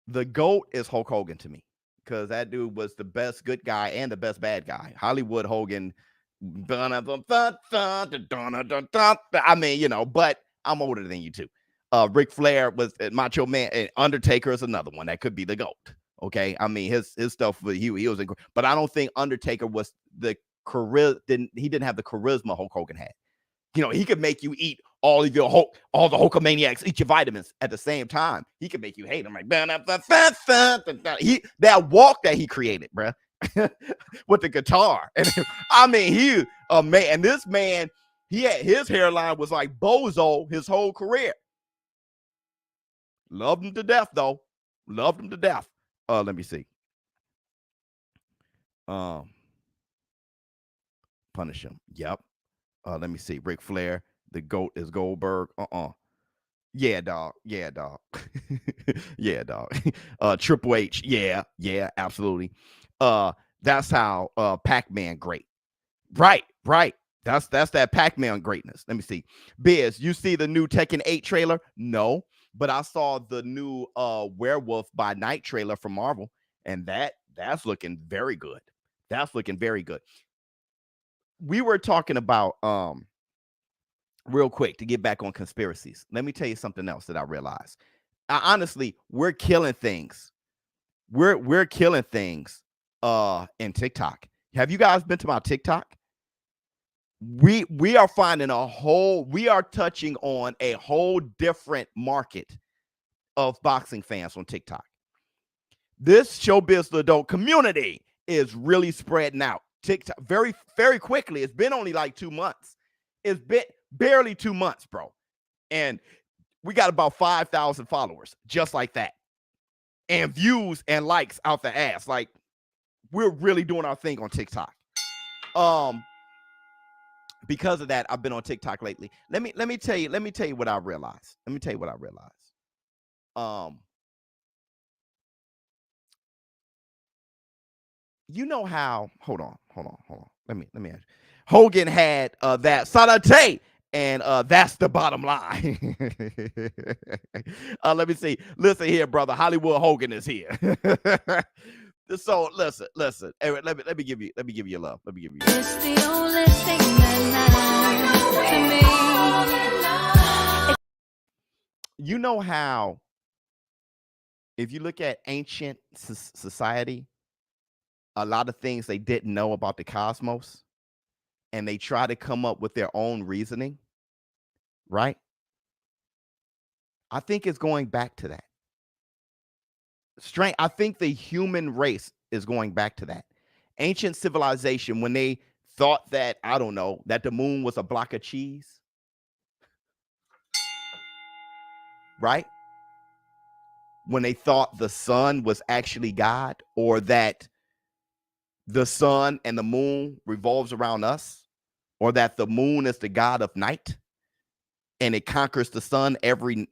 The GOAT is Hulk Hogan to me, because that dude was the best good guy and the best bad guy. Hollywood Hogan. I mean, but I'm older than you too. Ric Flair was Macho Man, and Undertaker is another one that could be the GOAT. Okay, I mean his stuff. He was, but I don't think Undertaker was the charisma. He didn't have the charisma Hulk Hogan had. He could make you eat all the Hulkamaniacs, eat your vitamins at the same time. He could make you hate him. Like that walk that he created, bruh, with the guitar. And I mean, he a man. And this man, his hairline was like Bozo his whole career. Loved him to death, though. Loved him to death. Let me see. Punish him. Yep. Let me see. Ric Flair, the GOAT is Goldberg. Yeah, dog. Yeah, dog. Yeah, dog. Triple H. Yeah, absolutely. That's how Pac-Man great. Right. That's that Pac-Man greatness. Let me see. Biz, you see the new Tekken 8 trailer? No, but I saw the new Werewolf by Night trailer from Marvel, And that's looking very good. That's looking very good. We were talking about real quick to get back on conspiracies. Let me tell you something else that I realized. Honestly, we're killing things. We're killing things in TikTok. Have you guys been to my TikTok? We are finding we are touching on a whole different market of boxing fans on TikTok. This ShowBizz The Adult community is really spreading out. TikTok very, very quickly. It's been only like 2 months. It's been barely 2 months, bro. And we got about 5,000 followers, just like that. And views and likes out the ass. Like, we're really doing our thing on TikTok. Because of that, I've been on TikTok lately. Let me tell you what I realized. You know how, hold on. Let me ask you. Hogan had that Sarate, and that's the bottom line. Let me see. Listen here, brother. Hollywood Hogan is here. So listen. Hey, let me give you love. Let me give you love. It's the only thing that matters to me. You know how, if you look at ancient society, a lot of things they didn't know about the cosmos, and they try to come up with their own reasoning, right? I think it's going back to that. I think the human race is going back to that. Ancient civilization, when they thought that, I don't know, that the moon was a block of cheese, right? When they thought the sun was actually God, or that the sun and the moon revolves around us, or that the moon is the god of night and it conquers the sun every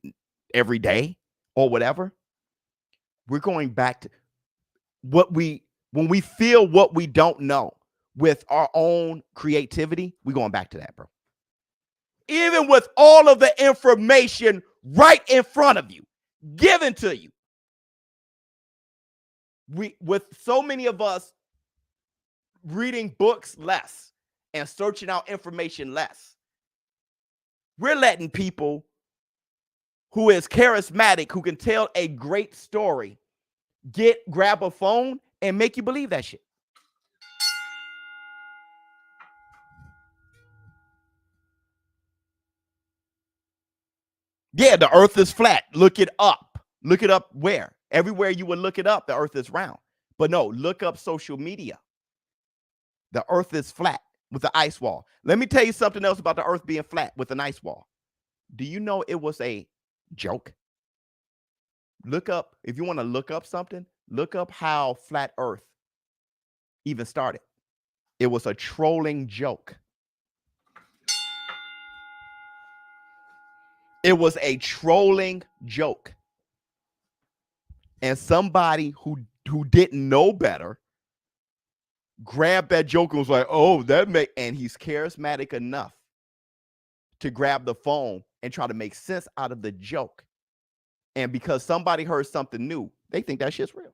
day or whatever. We're going back to when we feel what we don't know with our own creativity, we're going back to that, bro. Even with all of the information right in front of you, given to you. With so many of us reading books less and searching out information less, we're letting people who is charismatic, who can tell a great story, grab a phone and make you believe that shit. Yeah, the earth is flat. Look it up. Look it up where? Everywhere you would look it up, the earth is round. But no, look up social media. The earth is flat with the ice wall. Let me tell you something else about the earth being flat with an ice wall. Do you know it was a joke? Look up, if you want to look up something, look up how flat earth even started. It was a trolling joke. It was a trolling joke. And somebody who didn't know better grabbed that joke and was like, oh, and he's charismatic enough to grab the phone and try to make sense out of the joke. And because somebody heard something new, they think that shit's real.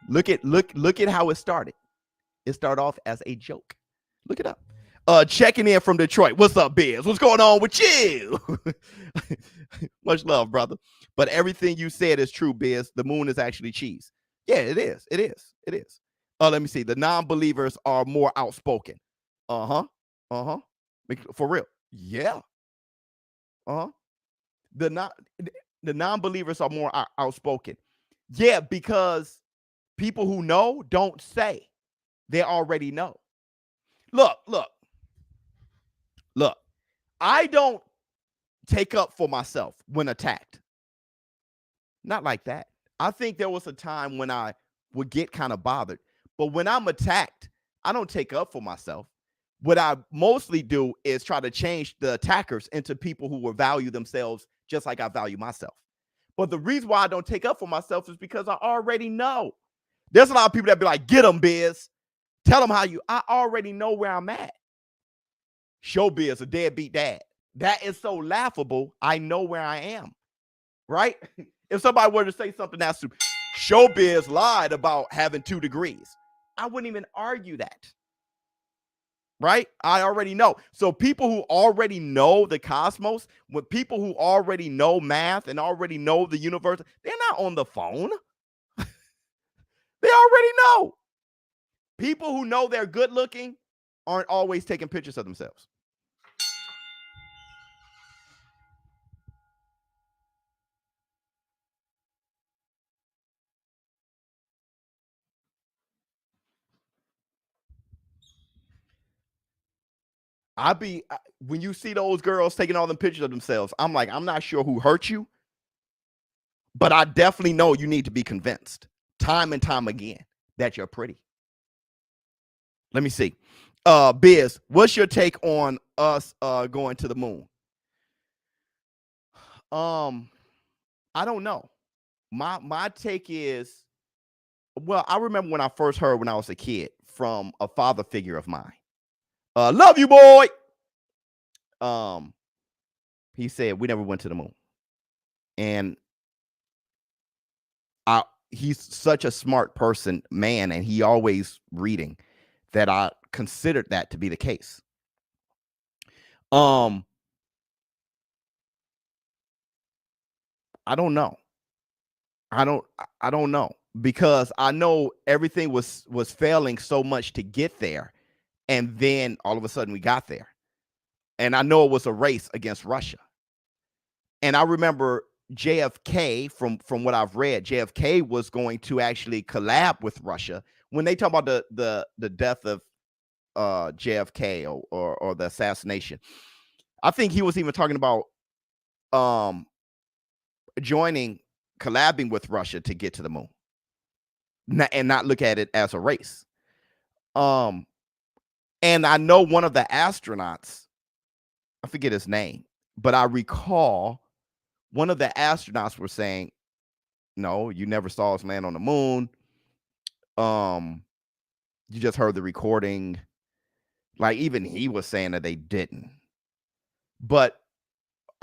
Look at how it started. It started off as a joke. Look it up. Checking in from Detroit. What's up, Biz? What's going on with you? Much love, brother. But everything you said is true, Biz. The moon is actually cheese. Yeah, it is. It is. It is. Let me see. The non-believers are more outspoken. For real. Yeah. The non-believers are more outspoken. Yeah, because people who know don't say. They already know. Look. I don't take up for myself when attacked. Not like that. I think there was a time when I would get kind of bothered. But when I'm attacked, I don't take up for myself. What I mostly do is try to change the attackers into people who will value themselves just like I value myself. But the reason why I don't take up for myself is because I already know. There's a lot of people that be like, get them, Biz. Tell them I already know where I'm at. ShowBizz, a deadbeat dad. That is so laughable. I know where I am. Right? If somebody were to say something that's ShowBizz lied about having 2 degrees. I wouldn't even argue that. Right? I already know. So people who already know the cosmos, with people who already know math and already know the universe, they're not on the phone. They already know. People who know they're good looking aren't always taking pictures of themselves. When you see those girls taking all them pictures of themselves, I'm like, I'm not sure who hurt you, but I definitely know you need to be convinced time and time again that you're pretty. Let me see. Biz, what's your take on us going to the moon? I don't know. My take is, well, I remember when I first heard when I was a kid from a father figure of mine. Love you, boy. He said we never went to the moon. And he's such a smart person, man, and he always reading, that I considered that to be the case. I don't know. I don't know, because I know everything was failing so much to get there, and then all of a sudden we got there. And I know it was a race against Russia. And I remember JFK, from what I've read, JFK was going to actually collab with Russia when they talk about the death of JFK or the assassination. I think he was even talking about collabing with Russia to get to the moon, and not look at it as a race. And I know one of the astronauts, I forget his name, but I recall one of the astronauts were saying, no, you never saw us land on the moon. You just heard the recording. Like, even he was saying that they didn't. But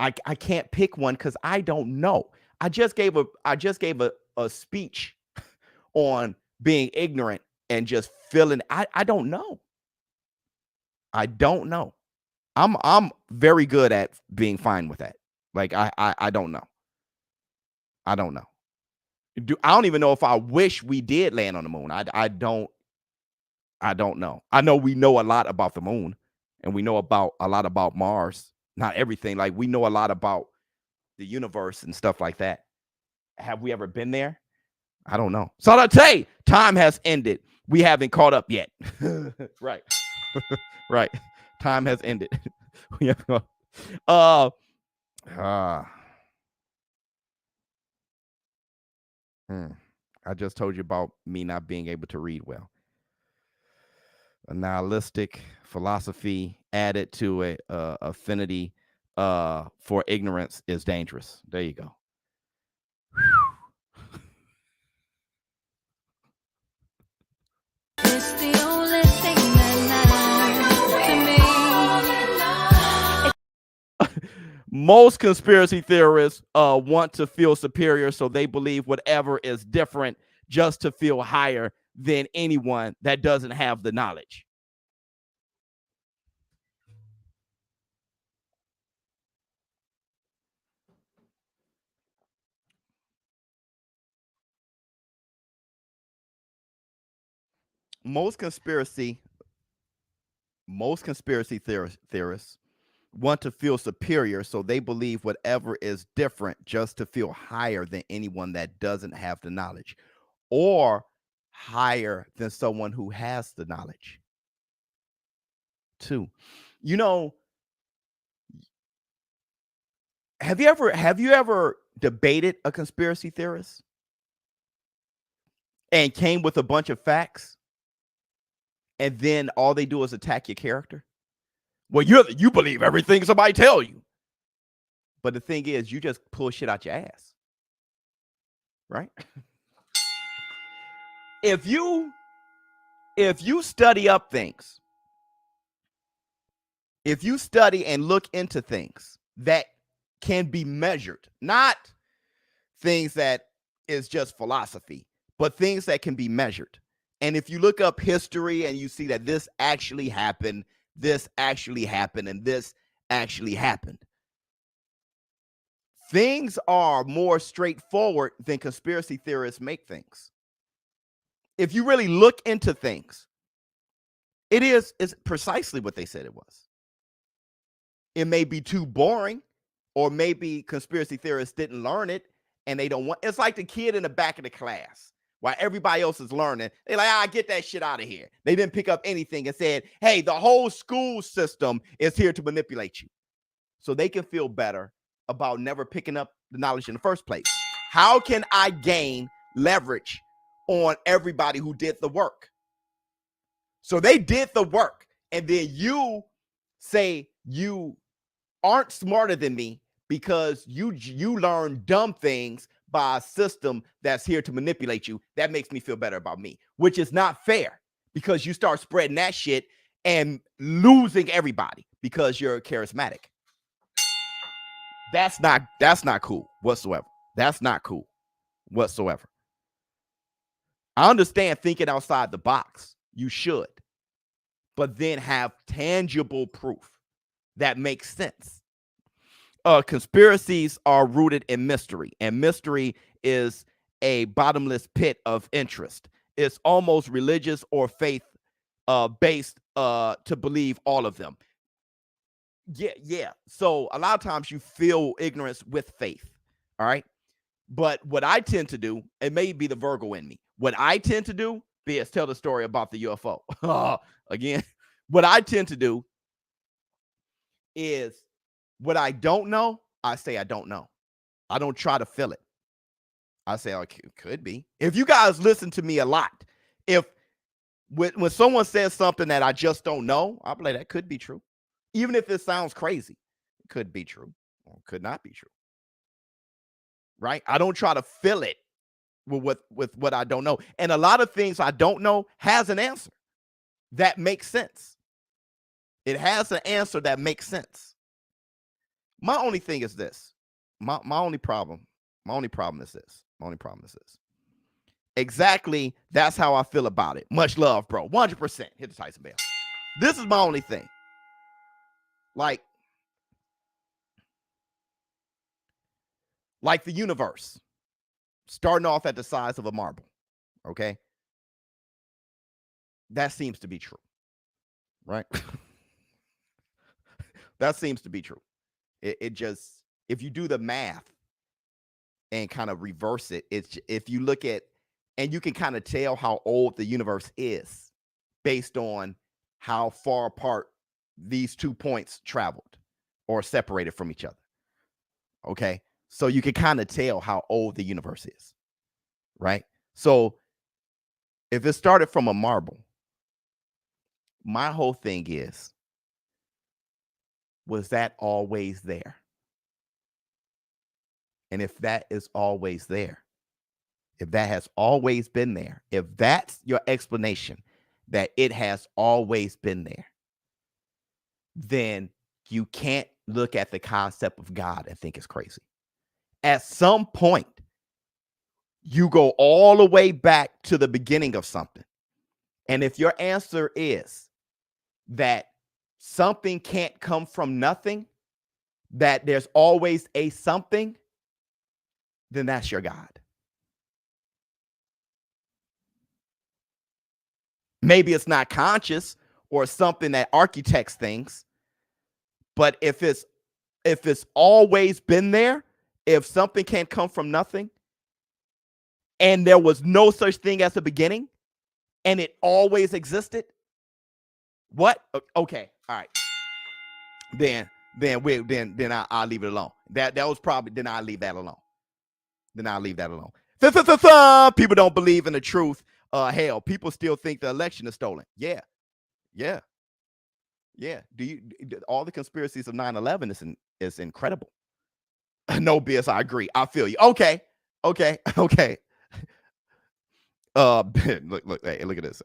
I can't pick one because I don't know. I just gave a speech on being ignorant and just feeling. I don't know. I don't know. I'm very good at being fine with that. Like, I don't know. I don't know. I don't even know if I wish we did land on the moon. I don't know. I know we know a lot about the moon, and we know a lot about Mars. Not everything. Like, we know a lot about the universe and stuff like that. Have we ever been there? I don't know. So I'll tell you, time has ended. We haven't caught up yet. Right. Right. Time has ended. I just told you about me not being able to read well. A nihilistic philosophy added to a affinity for ignorance is dangerous. There you go. It's the only thing that matters to me. Most conspiracy theorists want to feel superior, so they believe whatever is different just to feel higher than anyone that doesn't have the knowledge. Most conspiracy theorists want to feel superior, so they believe whatever is different just to feel higher than anyone that doesn't have the knowledge, or higher than someone who has the knowledge. Too, you know, have you ever debated a conspiracy theorist and came with a bunch of facts, and then all they do is attack your character? Well, you believe everything somebody tell you. But the thing is, you just pull shit out your ass. Right? If you study up things, if you study and look into things that can be measured, not things that is just philosophy, but things that can be measured. And if you look up history and you see that this actually happened, this actually happened, and this actually happened, things are more straightforward than conspiracy theorists make things. If you really look into things, it's precisely what they said it was. It may be too boring, or maybe conspiracy theorists didn't learn it and they don't want. It's like the kid in the back of the class while everybody else is learning. They're like, get that shit out of here. They didn't pick up anything and said, hey, the whole school system is here to manipulate you. So they can feel better about never picking up the knowledge in the first place. How can I gain leverage on everybody who did the work? So they did the work, and then you say you aren't smarter than me because you learn dumb things by a system that's here to manipulate you. That makes me feel better about me, which is not fair, because you start spreading that shit and losing everybody because you're charismatic. That's not cool whatsoever. That's not cool whatsoever. I understand thinking outside the box. You should, but then have tangible proof that makes sense. Conspiracies are rooted in mystery, and mystery is a bottomless pit of interest. It's almost religious or faith based to believe all of them. Yeah. So a lot of times you feel ignorance with faith. All right. But what I tend to do, it may be the Virgo in me. What I tend to do is tell the story about the UFO. Again, what I tend to do is what I don't know, I say I don't know. I don't try to fill it. I say, oh, it could be. If you guys listen to me a lot, when someone says something that I just don't know, I'll be like, that could be true. Even if it sounds crazy, it could be true or could not be true. Right? I don't try to fill it with what I don't know. And a lot of things I don't know has an answer that makes sense. It has an answer that makes sense. My only thing is this. My only problem is this. Exactly, that's how I feel about it. Much love, bro. 100%. Hit the Tyson bell. This is my only thing. Like the universe, starting off at the size of a marble, okay? That seems to be true, right? That seems to be true. It just, if you do the math and kind of reverse it, it's, if you look at, and you can kind of tell how old the universe is based on how far apart these 2 points traveled or separated from each other, okay? So you can kind of tell how old the universe is, right? So if it started from a marble, my whole thing is, was that always there? And if that is always there, if that has always been there, if that's your explanation, that it has always been there, then you can't look at the concept of God and think it's crazy. At some point, you go all the way back to the beginning of something. And if your answer is that something can't come from nothing, that there's always a something, then that's your God. Maybe it's not conscious or something that architects things, but if it's always been there, if something can't come from nothing, and there was no such thing as a beginning, and it always existed, what? Okay, all right. Then I'll leave it alone. That was probably, then I'll leave that alone. People don't believe in the truth. Hell, people still think the election is stolen. Yeah. All the conspiracies of 9/11 is incredible. No, BS, I agree. I feel you. Okay. Look, hey, look at this.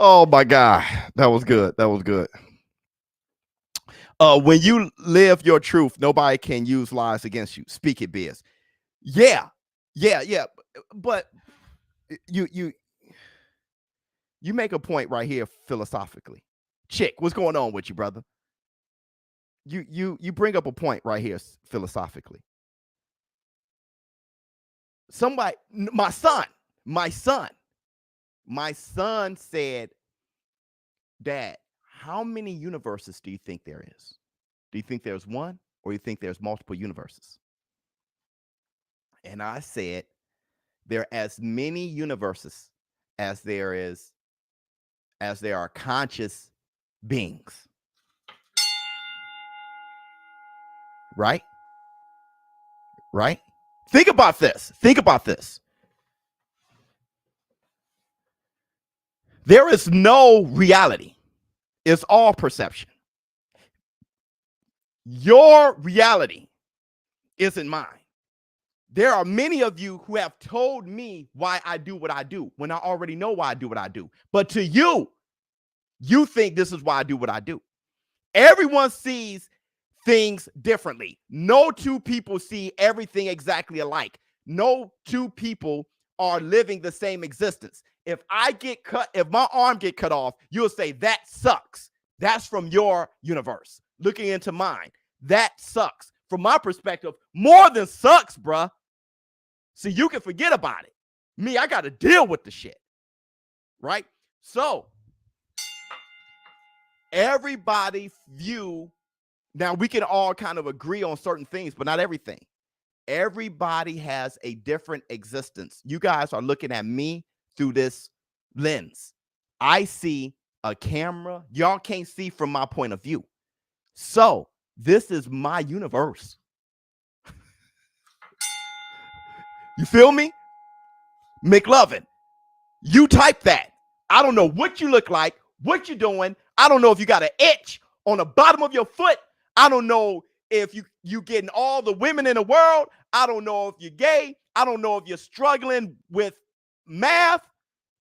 Oh my God. That was good. That was good. When you live your truth, nobody can use lies against you. Speak it, Biz. Yeah. But you make a point right here philosophically. Chick, what's going on with you, brother? You bring up a point right here philosophically. Somebody, my son said, Dad, how many universes do you think there is? Do you think there's one, or you think there's multiple universes? And I said, there are as many universes as there are conscious beings. Right? Right? Think about this. There is no reality. It's all perception. Your reality isn't mine. There are many of you who have told me why I do what I do when I already know why I do what I do. But to you, you think this is why I do what I do. Everyone sees things differently. No two people see everything exactly alike. No two people are living the same existence. If my arm get cut off, you'll say that sucks. That's from your universe. Looking into mine, that sucks. From my perspective, more than sucks, bruh. So you can forget about it. Me, I got to deal with the shit. Right? So everybody view, now we can all kind of agree on certain things, but not everything. Everybody has a different existence. You guys are looking at me through this lens. I see a camera. Y'all can't see from my point of view. So this is my universe. You feel me? McLovin, you type that. I don't know what you look like, what you're doing. I don't know if you got an itch on the bottom of your foot. I don't know if you getting all the women in the world. I don't know if you're gay. I don't know if you're struggling with math.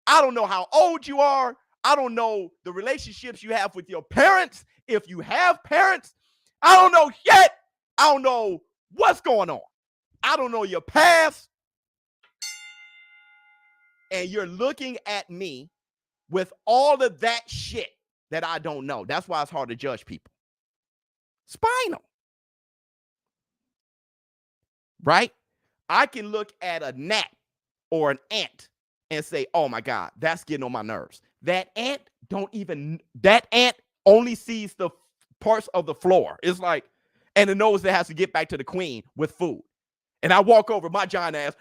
I don't know how old you are. I don't know the relationships you have with your parents. If you have parents, I don't know yet. I don't know what's going on. I don't know your past. And you're looking at me with all of that shit that I don't know. That's why it's hard to judge people. Spinal. Right? I can look at a gnat or an ant and say, oh my God, that's getting on my nerves. That ant only sees the parts of the floor. It's like, and it knows it has to get back to the queen with food. And I walk over my giant ass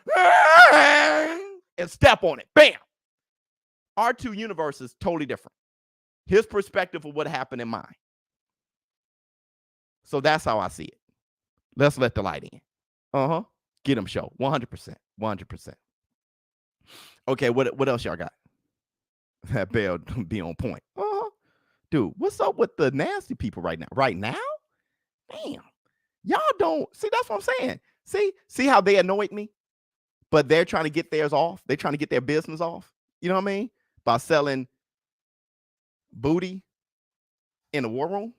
and step on it. Bam. Our two universes totally different. His perspective of what happened in mine. So that's how I see it. Let's let the light in. Get him show. 100%. 100%. Okay, what else y'all got? That bell be on point. Dude, what's up with the nasty people right now? Right now? Damn. Y'all don't see, that's what I'm saying. See how they annoyed me? But they're trying to get theirs off. They're trying to get their business off. You know what I mean? By selling booty in the war room.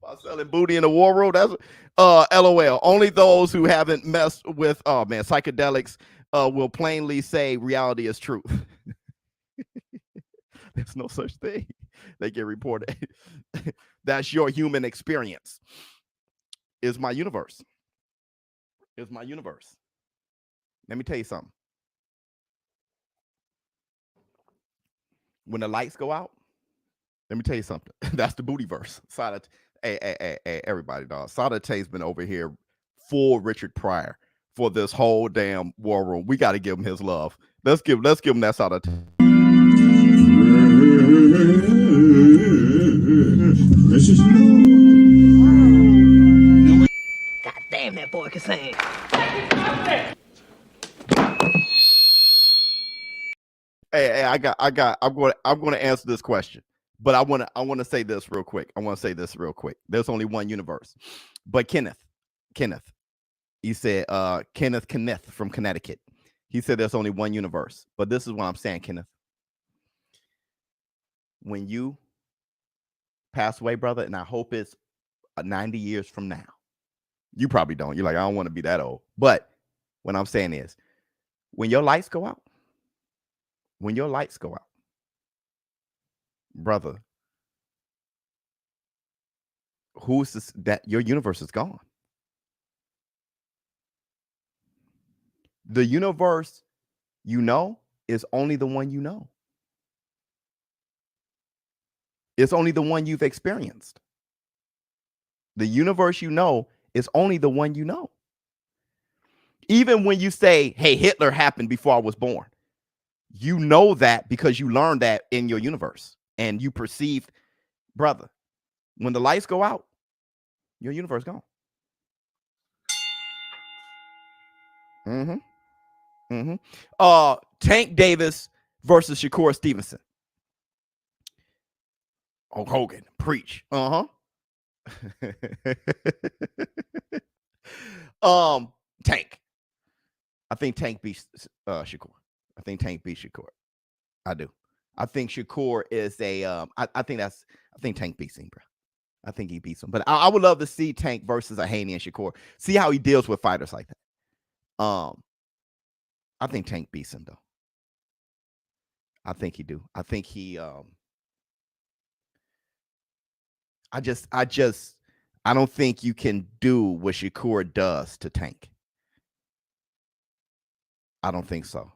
By selling booty in the war room. That's LOL. Only those who haven't messed with psychedelics will plainly say reality is truth. There's no such thing. They get reported. That's your human experience. Is my universe. Is my universe. Let me tell you something. When the lights go out, let me tell you something. That's the booty verse. Hey, everybody, dog. Sadate's been over here full Richard Pryor for this whole damn war room. We got to give him his love. Let's give him that Sadate. God damn, that boy can sing. Hey, I'm going to answer this question. But I want to say this real quick. There's only one universe. But Kenneth, he said, Kenneth from Connecticut. He said there's only one universe. But this is what I'm saying, Kenneth. When you pass away, brother, and I hope it's 90 years from now. You probably don't. You're like, I don't want to be that old. But what I'm saying is, when your lights go out, brother, who's this, that your universe is gone? The universe you know is only the one you know. It's only the one you've experienced. The universe you know is only the one you know. Even when you say, hey, Hitler happened before I was born, you know that because you learned that in your universe and you perceived, brother, when the lights go out, your universe gone. Tank Davis versus Shakur Stevenson. Hulk Hogan, preach. Tank. I think Tank beats Shakur. I do. I think Shakur is a I think Tank beats him, bro. I think he beats him. But I would love to see Tank versus a Haney and Shakur. See how he deals with fighters like that. I think Tank beats him though. I think he do. I think he I don't think you can do what Shakur does to Tank. I don't think so.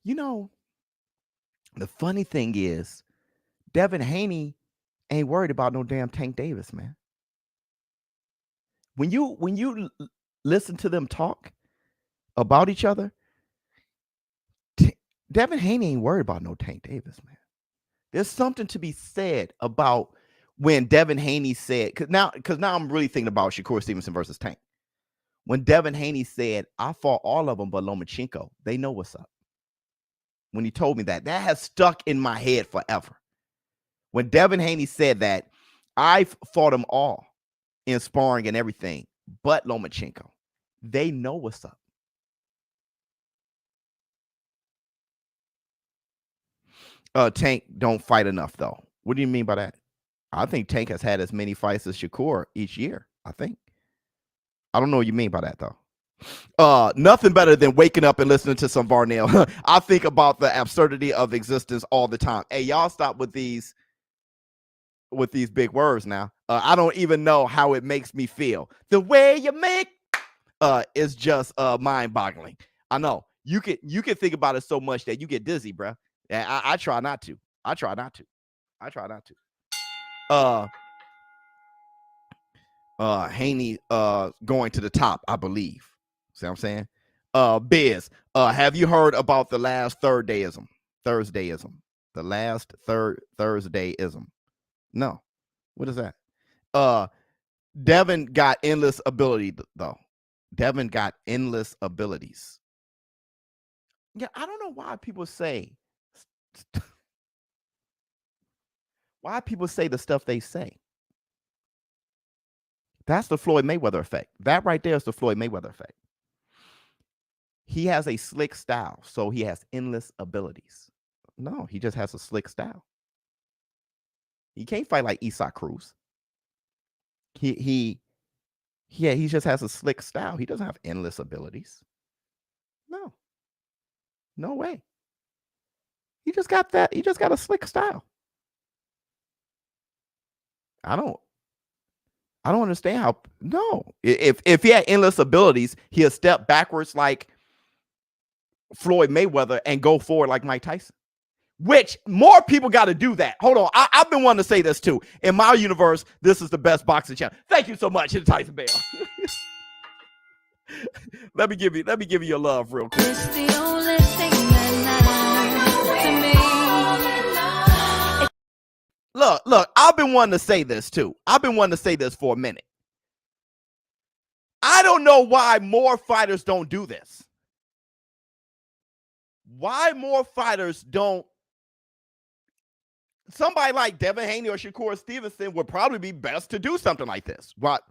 You know, the funny thing is, Devin Haney ain't worried about no damn Tank Davis, man. When you listen to them talk about each other, Devin Haney ain't worried about no Tank Davis, man. There's something to be said about when Devin Haney said, because now I'm really thinking about Shakur Stevenson versus Tank. When Devin Haney said, I fought all of them but Lomachenko, they know what's up. When he told me that has stuck in my head forever. When Devin Haney said that, I fought them all in sparring and everything but Lomachenko. They know what's up. Tank don't fight enough, though. What do you mean by that? I think Tank has had as many fights as Shakur each year, I think. I don't know what you mean by that, though. Nothing better than waking up and listening to some Varnell. I think about the absurdity of existence all the time. Hey, y'all stop with these big words now. I don't even know how it makes me feel. The way you make is just mind-boggling. I know. You can think about it so much that you get dizzy, bro. I try not to. Haney going to the top, I believe. See what I'm saying? Biz, have you heard about the last Thursdayism? The last Thursdayism. No. What is that? Devin got endless ability, though. Devin got endless abilities. Yeah, I don't know why people say the stuff they say. That's the Floyd Mayweather effect. That right there is the Floyd Mayweather effect. He has a slick style, so he has endless abilities. No, he just has a slick style. He can't fight like Usyk Cruz. He just has a slick style. He doesn't have endless abilities. No way. He just got that. He just got a slick style. I don't understand how. No, if he had endless abilities, he'll step backwards like Floyd Mayweather and go forward like Mike Tyson. Which more people got to do that. Hold on, I've been wanting to say this too. In my universe, this is the best boxing channel. Thank you so much, Tyson Bell. Let me give you your love real quick. It's the only thing that matters to me. Look, I've been wanting to say this too. I've been wanting to say this for a minute. I don't know why more fighters don't do this. Why more fighters don't somebody like Devin Haney or Shakur Stevenson would probably be best to do something like this. But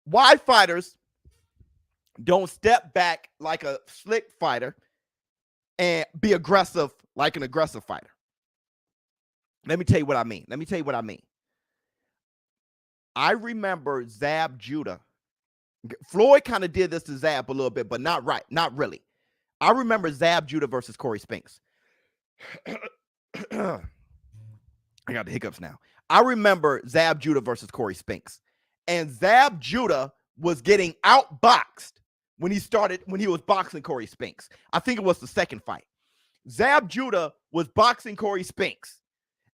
why fighters don't step back like a slick fighter and be aggressive like an aggressive fighter? Let me tell you what I mean. I remember Zab Judah. Floyd kind of did this to Zab a little bit, but not really. I remember Zab Judah versus Corey Spinks. I got the hiccups now. I remember Zab Judah versus Corey Spinks. And Zab Judah was getting outboxed when he was boxing Corey Spinks. I think it was the second fight. Zab Judah was boxing Corey Spinks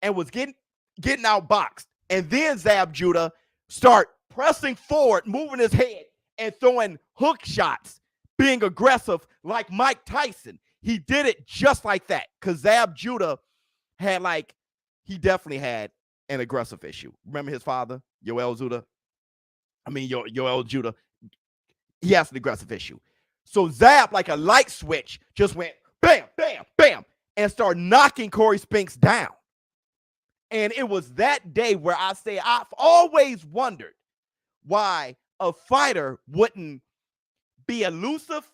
and was getting outboxed. And then Zab Judah start pressing forward, moving his head and throwing hook shots, being aggressive like Mike Tyson. He did it just like that because Zab Judah he definitely had an aggressive issue. Remember his father, Yoel Judah? Yoel Judah. He has an aggressive issue. So Zab, like a light switch, just went bam, bam, bam, and started knocking Corey Spinks down. And it was that day where I say I've always wondered why a fighter wouldn't be elusive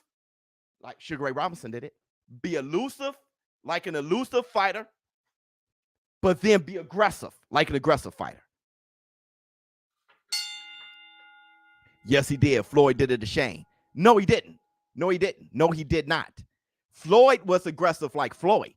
like Sugar Ray Robinson did it, be elusive like an elusive fighter, but then be aggressive like an aggressive fighter. Yes, he did. Floyd did it to Shane. No, he didn't. No, he did not. Floyd was aggressive like Floyd.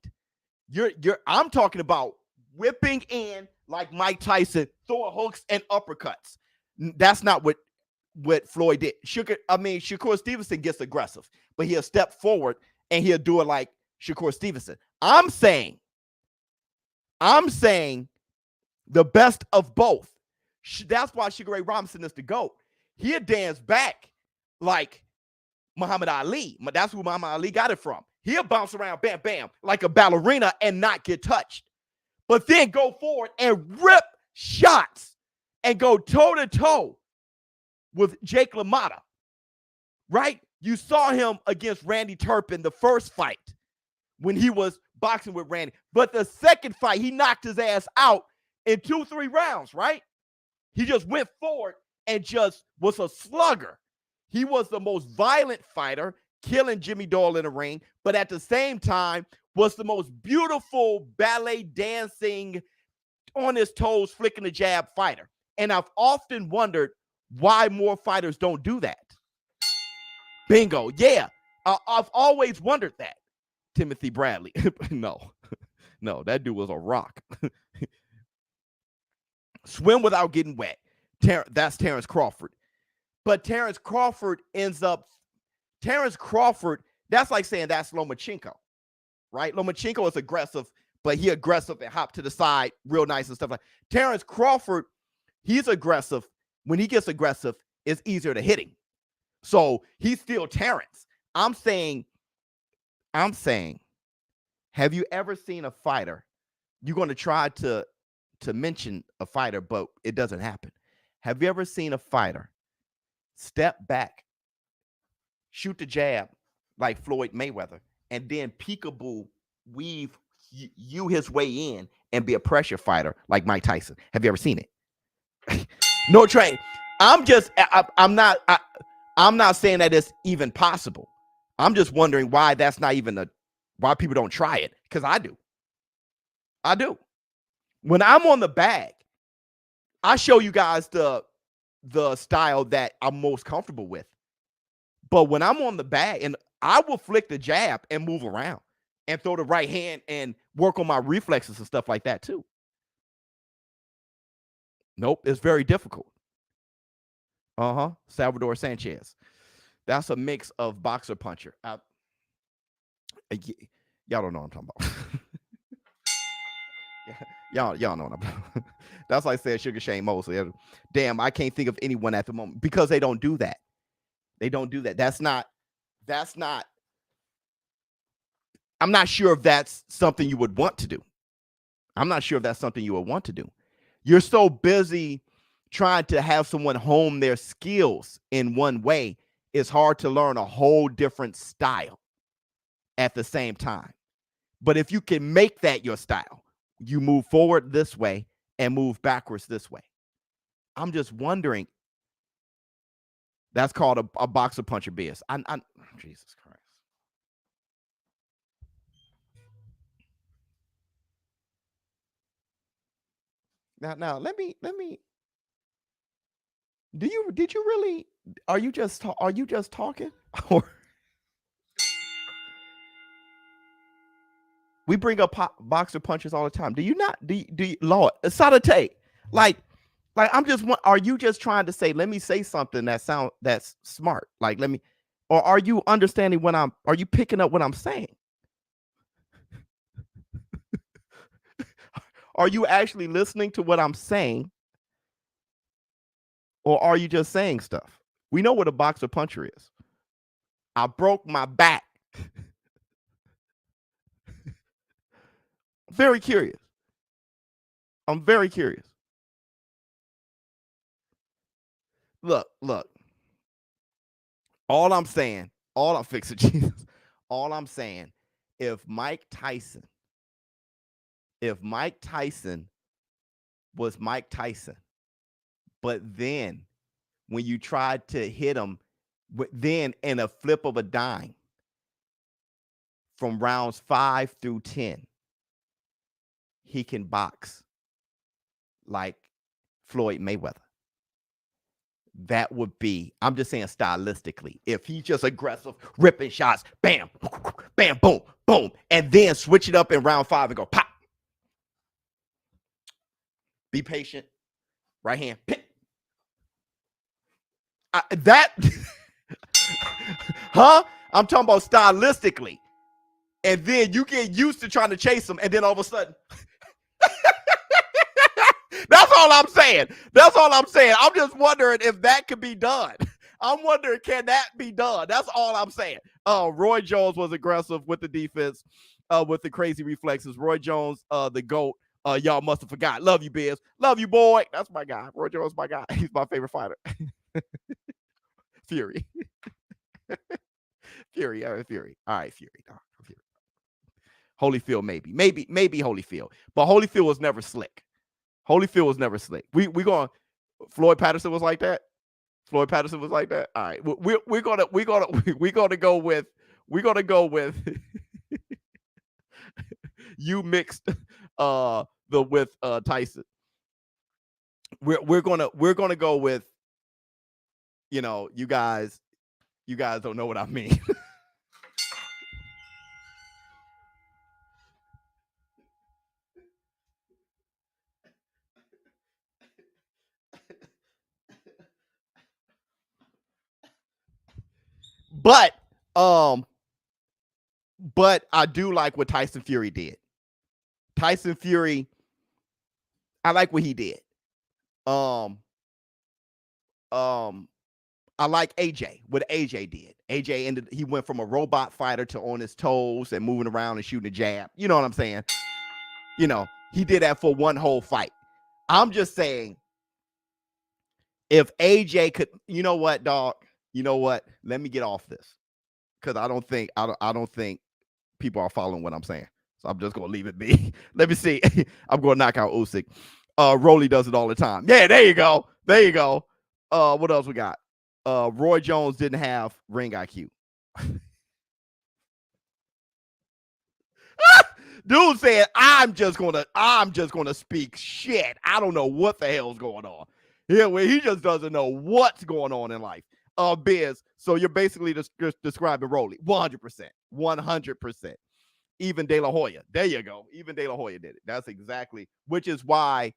I'm talking about whipping in like Mike Tyson, throwing hooks and uppercuts. That's not what Floyd did. Shakur Stevenson gets aggressive, but he'll step forward and he'll do it like Shakur Stevenson. I'm saying the best of both. That's why Sugar Ray Robinson is the GOAT. He'll dance back like Muhammad Ali. That's who Muhammad Ali got it from. He'll bounce around, bam, bam, like a ballerina and not get touched. But then go forward and rip shots and go toe-to-toe with Jake LaMotta, right? You saw him against Randy Turpin the first fight when he was boxing with Randy. But the second fight, he knocked his ass out in 2-3 rounds, right? He just went forward and just was a slugger. He was the most violent fighter, killing Jimmy Doyle in the ring, but at the same time was the most beautiful ballet dancing, on his toes, flicking the jab fighter. And I've often wondered why more fighters don't do that. Bingo. Yeah, I've always wondered that. Timothy Bradley. No, that dude was a rock. Swim without getting wet. That's Terrence Crawford. But Terrence Crawford, that's like saying that's Lomachenko, right? Lomachenko is aggressive, but he aggressive and hop to the side real nice and stuff like that. Terrence Crawford, he's aggressive. When he gets aggressive, it's easier to hit him. So he's still Terrence. I'm saying, have you ever seen a fighter? You're going to try to mention a fighter, but it doesn't happen. Have you ever seen a fighter step back, shoot the jab like Floyd Mayweather, and then peekaboo weave you his way in and be a pressure fighter like Mike Tyson? Have you ever seen it? No train. I'm not saying that it's even possible. I'm just wondering why that's not even why people don't try it, because I do. When I'm on the bag, I show you guys the style that I'm most comfortable with. But when I'm on the bag, and I will flick the jab and move around and throw the right hand and work on my reflexes and stuff like that too. Nope, it's very difficult. Salvador Sanchez. That's a mix of boxer puncher. Y'all don't know what I'm talking about. Y'all know what I'm talking about. That's like I said, Sugar Shane Mosley. Damn, I can't think of anyone at the moment because they don't do that. That's not. I'm not sure if that's something you would want to do. You're so busy trying to have someone hone their skills in one way, it's hard to learn a whole different style at the same time. But if you can make that your style, you move forward this way and move backwards this way. I'm just wondering. That's called a boxer puncher biz. Jesus Christ. Now let me did you really are you just talking? Or we bring up boxer punches all the time. Do you not do you Lord Sadate? Like I'm just are you just trying to say, let me say something that's smart? Like let me, or are you understanding what are you picking up what I'm saying? Are you actually listening to what I'm saying? Or are you just saying stuff? We know what a boxer puncher is. I broke my back. Very curious. I'm very curious. Look. All I'm saying, Jesus. All I'm saying, if Mike Tyson was Mike Tyson, but then when you tried to hit him, then in a flip of a dime from rounds 5 through 10, he can box like Floyd Mayweather. That would be, I'm just saying stylistically, if he's just aggressive, ripping shots, bam, bam, boom, boom, and then switch it up in round 5 and go pop. Be patient. Right hand, pick. Huh? I'm talking about stylistically. And then you get used to trying to chase him, and then all of a sudden. That's all I'm saying. I'm just wondering if that could be done. I'm wondering, can that be done? That's all I'm saying. Roy Jones was aggressive with the defense, with the crazy reflexes. Roy Jones, the GOAT. Y'all must have forgot. Love you, Biz. Love you, boy. That's my guy. Roy Jones, my guy. He's my favorite fighter. Fury. Fury. All right, Fury. Fury. Holyfield, maybe Holyfield. But Holyfield was never slick. We going. Floyd Patterson was like that. All right. We're gonna go with you mixed with Tyson. We're gonna go with, you guys don't know what I mean. But I do like what Tyson Fury did. Tyson Fury, I like what he did. I like AJ, what AJ did. AJ he went from a robot fighter to on his toes and moving around and shooting a jab. You know what I'm saying? He did that for one whole fight. I'm just saying, if AJ could, you know what, dog? You know what? Let me get off this, because I don't think people are following what I'm saying. So I'm just gonna leave it be. Let me see. I'm gonna knock out Usyk. Rolly does it all the time. Yeah, there you go. What else we got? Roy Jones didn't have ring IQ. Dude said, I'm just gonna speak shit. I don't know what the hell's going on. Yeah, well, he just doesn't know what's going on in life. Biz, so you're basically just describing Rolly. 100%. Even De La Hoya. There you go. Even De La Hoya did it. That's exactly, which is why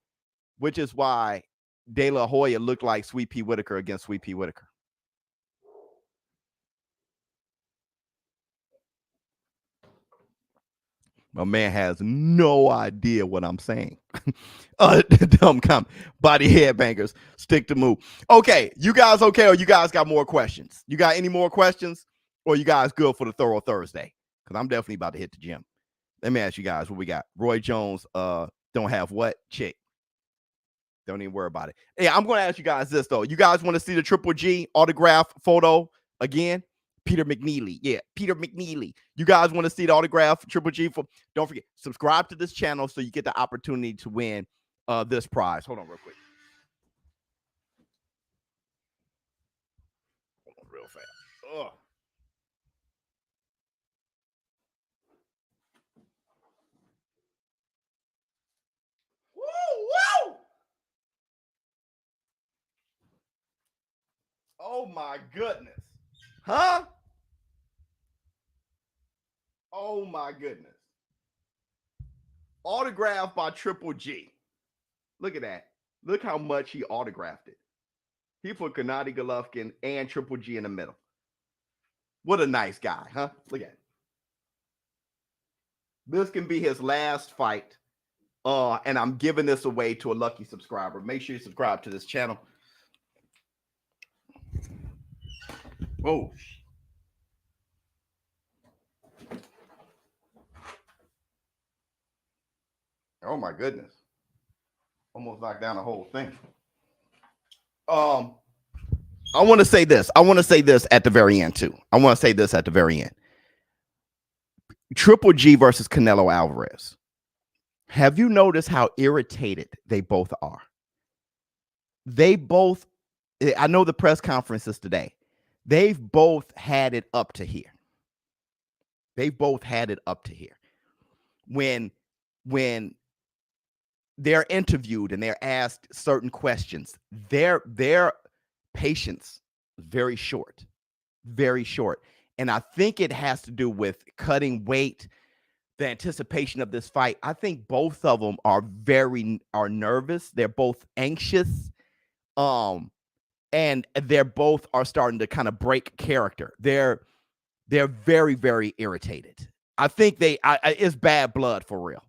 De La Hoya looked like Sweet Pea Whitaker against Sweet Pea Whitaker. My man has no idea what I'm saying. Dumb comment. Body headbangers. Stick to move. Okay, you guys okay, or you guys got more questions? You got any more questions? Or you guys good for the Thorough Thursday? Because I'm definitely about to hit the gym. Let me ask you guys what we got. Roy Jones don't have what? Chick. Don't even worry about it. Yeah, I'm going to ask you guys this, though. You guys want to see the Triple G autograph photo again? Peter McNeely. Yeah, Peter McNeely. You guys want to see the autograph for Triple G? Don't forget, subscribe to this channel so you get the opportunity to win this prize. Hold on real quick. Hold on real fast. Ugh. Woo! Oh my goodness. Huh? Oh my goodness. Autographed by Triple G. Look at that. Look how much he autographed it. He put Gennady Golovkin and Triple G in the middle. What a nice guy, huh? Look at it. This can be his last fight. And I'm giving this away to a lucky subscriber. Make sure you subscribe to this channel. Whoa. Oh my goodness. Almost knocked down the whole thing. I want to say this. I want to say this at the very end too. I want to say this at the very end. Triple G versus Canelo Alvarez. Have you noticed how irritated they both are? They both, I know the press conference is today. They've both had it up to here. They've both had it up to here. When they're interviewed and they're asked certain questions, their patience is very short. And I think it has to do with cutting weight, the anticipation of this fight. I think both of them are nervous. They're both anxious. And they're both are starting to kind of break character. They're very, very irritated. I think it's bad blood for real.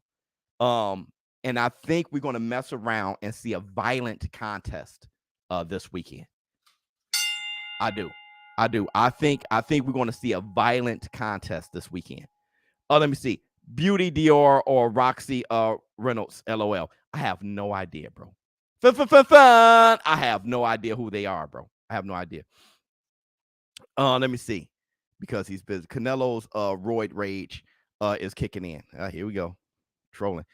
And I think we're going to mess around and see a violent contest this weekend. I do. I think we're going to see a violent contest this weekend. Let me see. Beauty Dior or Roxy Reynolds, LOL. I have no idea, bro. Fun. I have no idea who they are, bro. I have no idea. Let me see. Because he's busy. Canelo's roid rage is kicking in. Here we go. Trolling.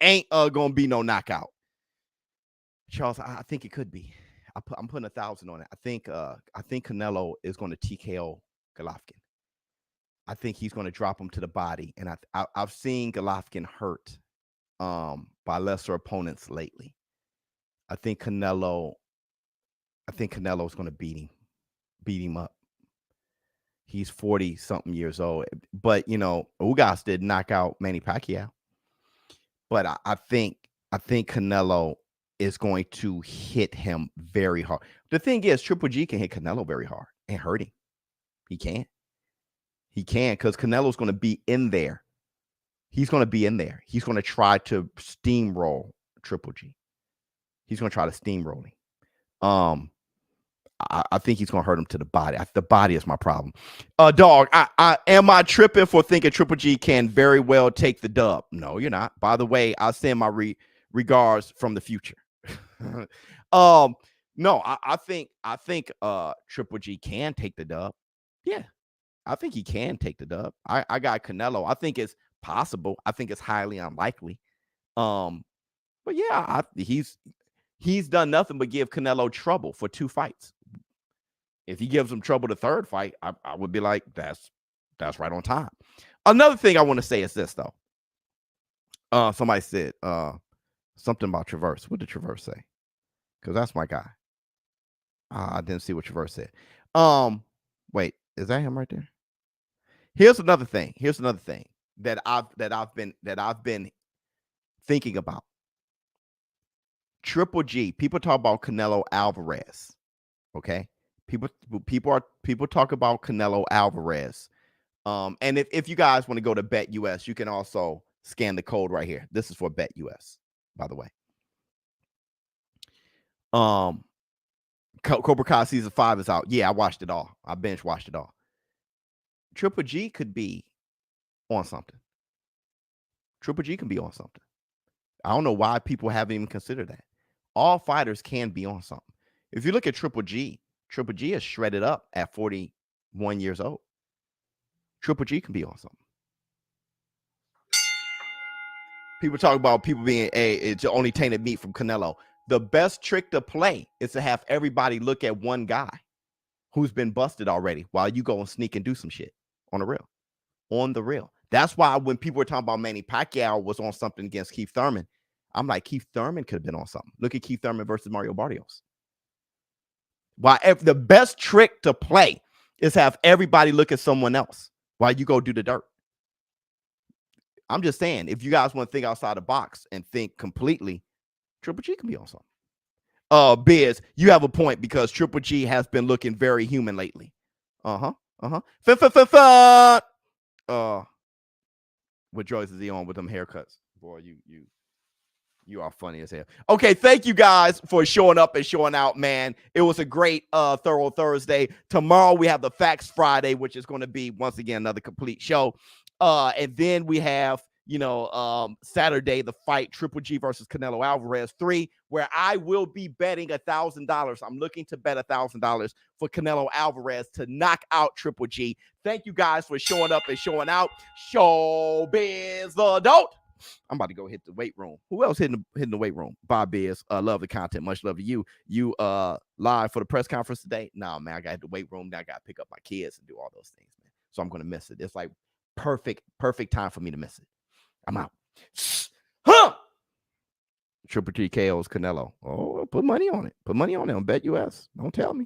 Ain't gonna be no knockout. Charles, I think it could be. I'm putting 1,000 on it. I think Canelo is going to TKO Golovkin. I think he's going to drop him to the body. And I've seen Golovkin hurt by lesser opponents lately. I think Canelo is going to beat him up. He's 40-something years old. But, Ugas did knock out Manny Pacquiao. But I think Canelo is going to hit him very hard. The thing is, Triple G can hit Canelo very hard and hurt him. He can because Canelo's going to be in there. He's going to be in there. He's going to try to steamroll Triple G. He's going to try to steamroll him. I think he's going to hurt him to the body. The body is my problem. Dog, am I tripping for thinking Triple G can very well take the dub? No, you're not. By the way, I send my regards from the future. No, I think Triple G can take the dub. Yeah, I think he can take the dub. I got Canelo. I think it's possible. I think it's highly unlikely. But yeah, he's done nothing but give Canelo trouble for 2 fights. If he gives him trouble the 3rd fight, I would be like, that's right on time. Another thing I want to say is this though. Somebody said something about Traverse. What did Traverse say? Because that's my guy. I didn't see what Traverse said. Wait, is that him right there? Here's another thing that I've been thinking about. Triple G. People talk about Canelo Alvarez. Okay, people talk about Canelo Alvarez. And if you guys want to go to Bet US, you can also scan the code right here. This is for Bet US, by the way. Cobra Kai season 5 is out. Yeah, I watched it all. I binge watched it all. Triple G could be on something. Triple G can be on something. I don't know why people haven't even considered that. All fighters can be on something. If you look at Triple G is shredded up at 41 years old. Triple G can be on something. People talk about people being it's only tainted meat from Canelo. The best trick to play is to have everybody look at one guy who's been busted already while you go and sneak and do some shit on the real. On the real. That's why when people were talking about Manny Pacquiao was on something against Keith Thurman, I'm like, Keith Thurman could have been on something. Look at Keith Thurman versus Mario Barrios. Why? If the best trick to play is have everybody look at someone else while you go do the dirt. I'm just saying, if you guys want to think outside the box and think completely, Triple G can be on something. Biz, you have a point because Triple G has been looking very human lately. What droids is he on with them haircuts? Boy, you are funny as hell. Okay, thank you guys for showing up and showing out, man. It was a great thorough Thursday. Tomorrow we have the Facts Friday, which is going to be once again another complete show. And then we have, Saturday, the fight Triple G versus Canelo Alvarez 3, where I will be betting $1,000. I'm looking to bet $1,000 for Canelo Alvarez to knock out Triple G. Thank you guys for showing up and showing out. ShowBizz The Adult. I'm about to go hit the weight room. Who else hitting the weight room? Bob Biz. Love the content. Much love to you. You live for the press conference today? Nah, man, I got to hit the weight room. Now I got to pick up my kids and do all those things, man. So I'm going to miss it. It's like perfect time for me to miss it. I'm out. Triple G KO's Canelo. Oh, put money on it. Put money on it on Bet US. Don't tell me.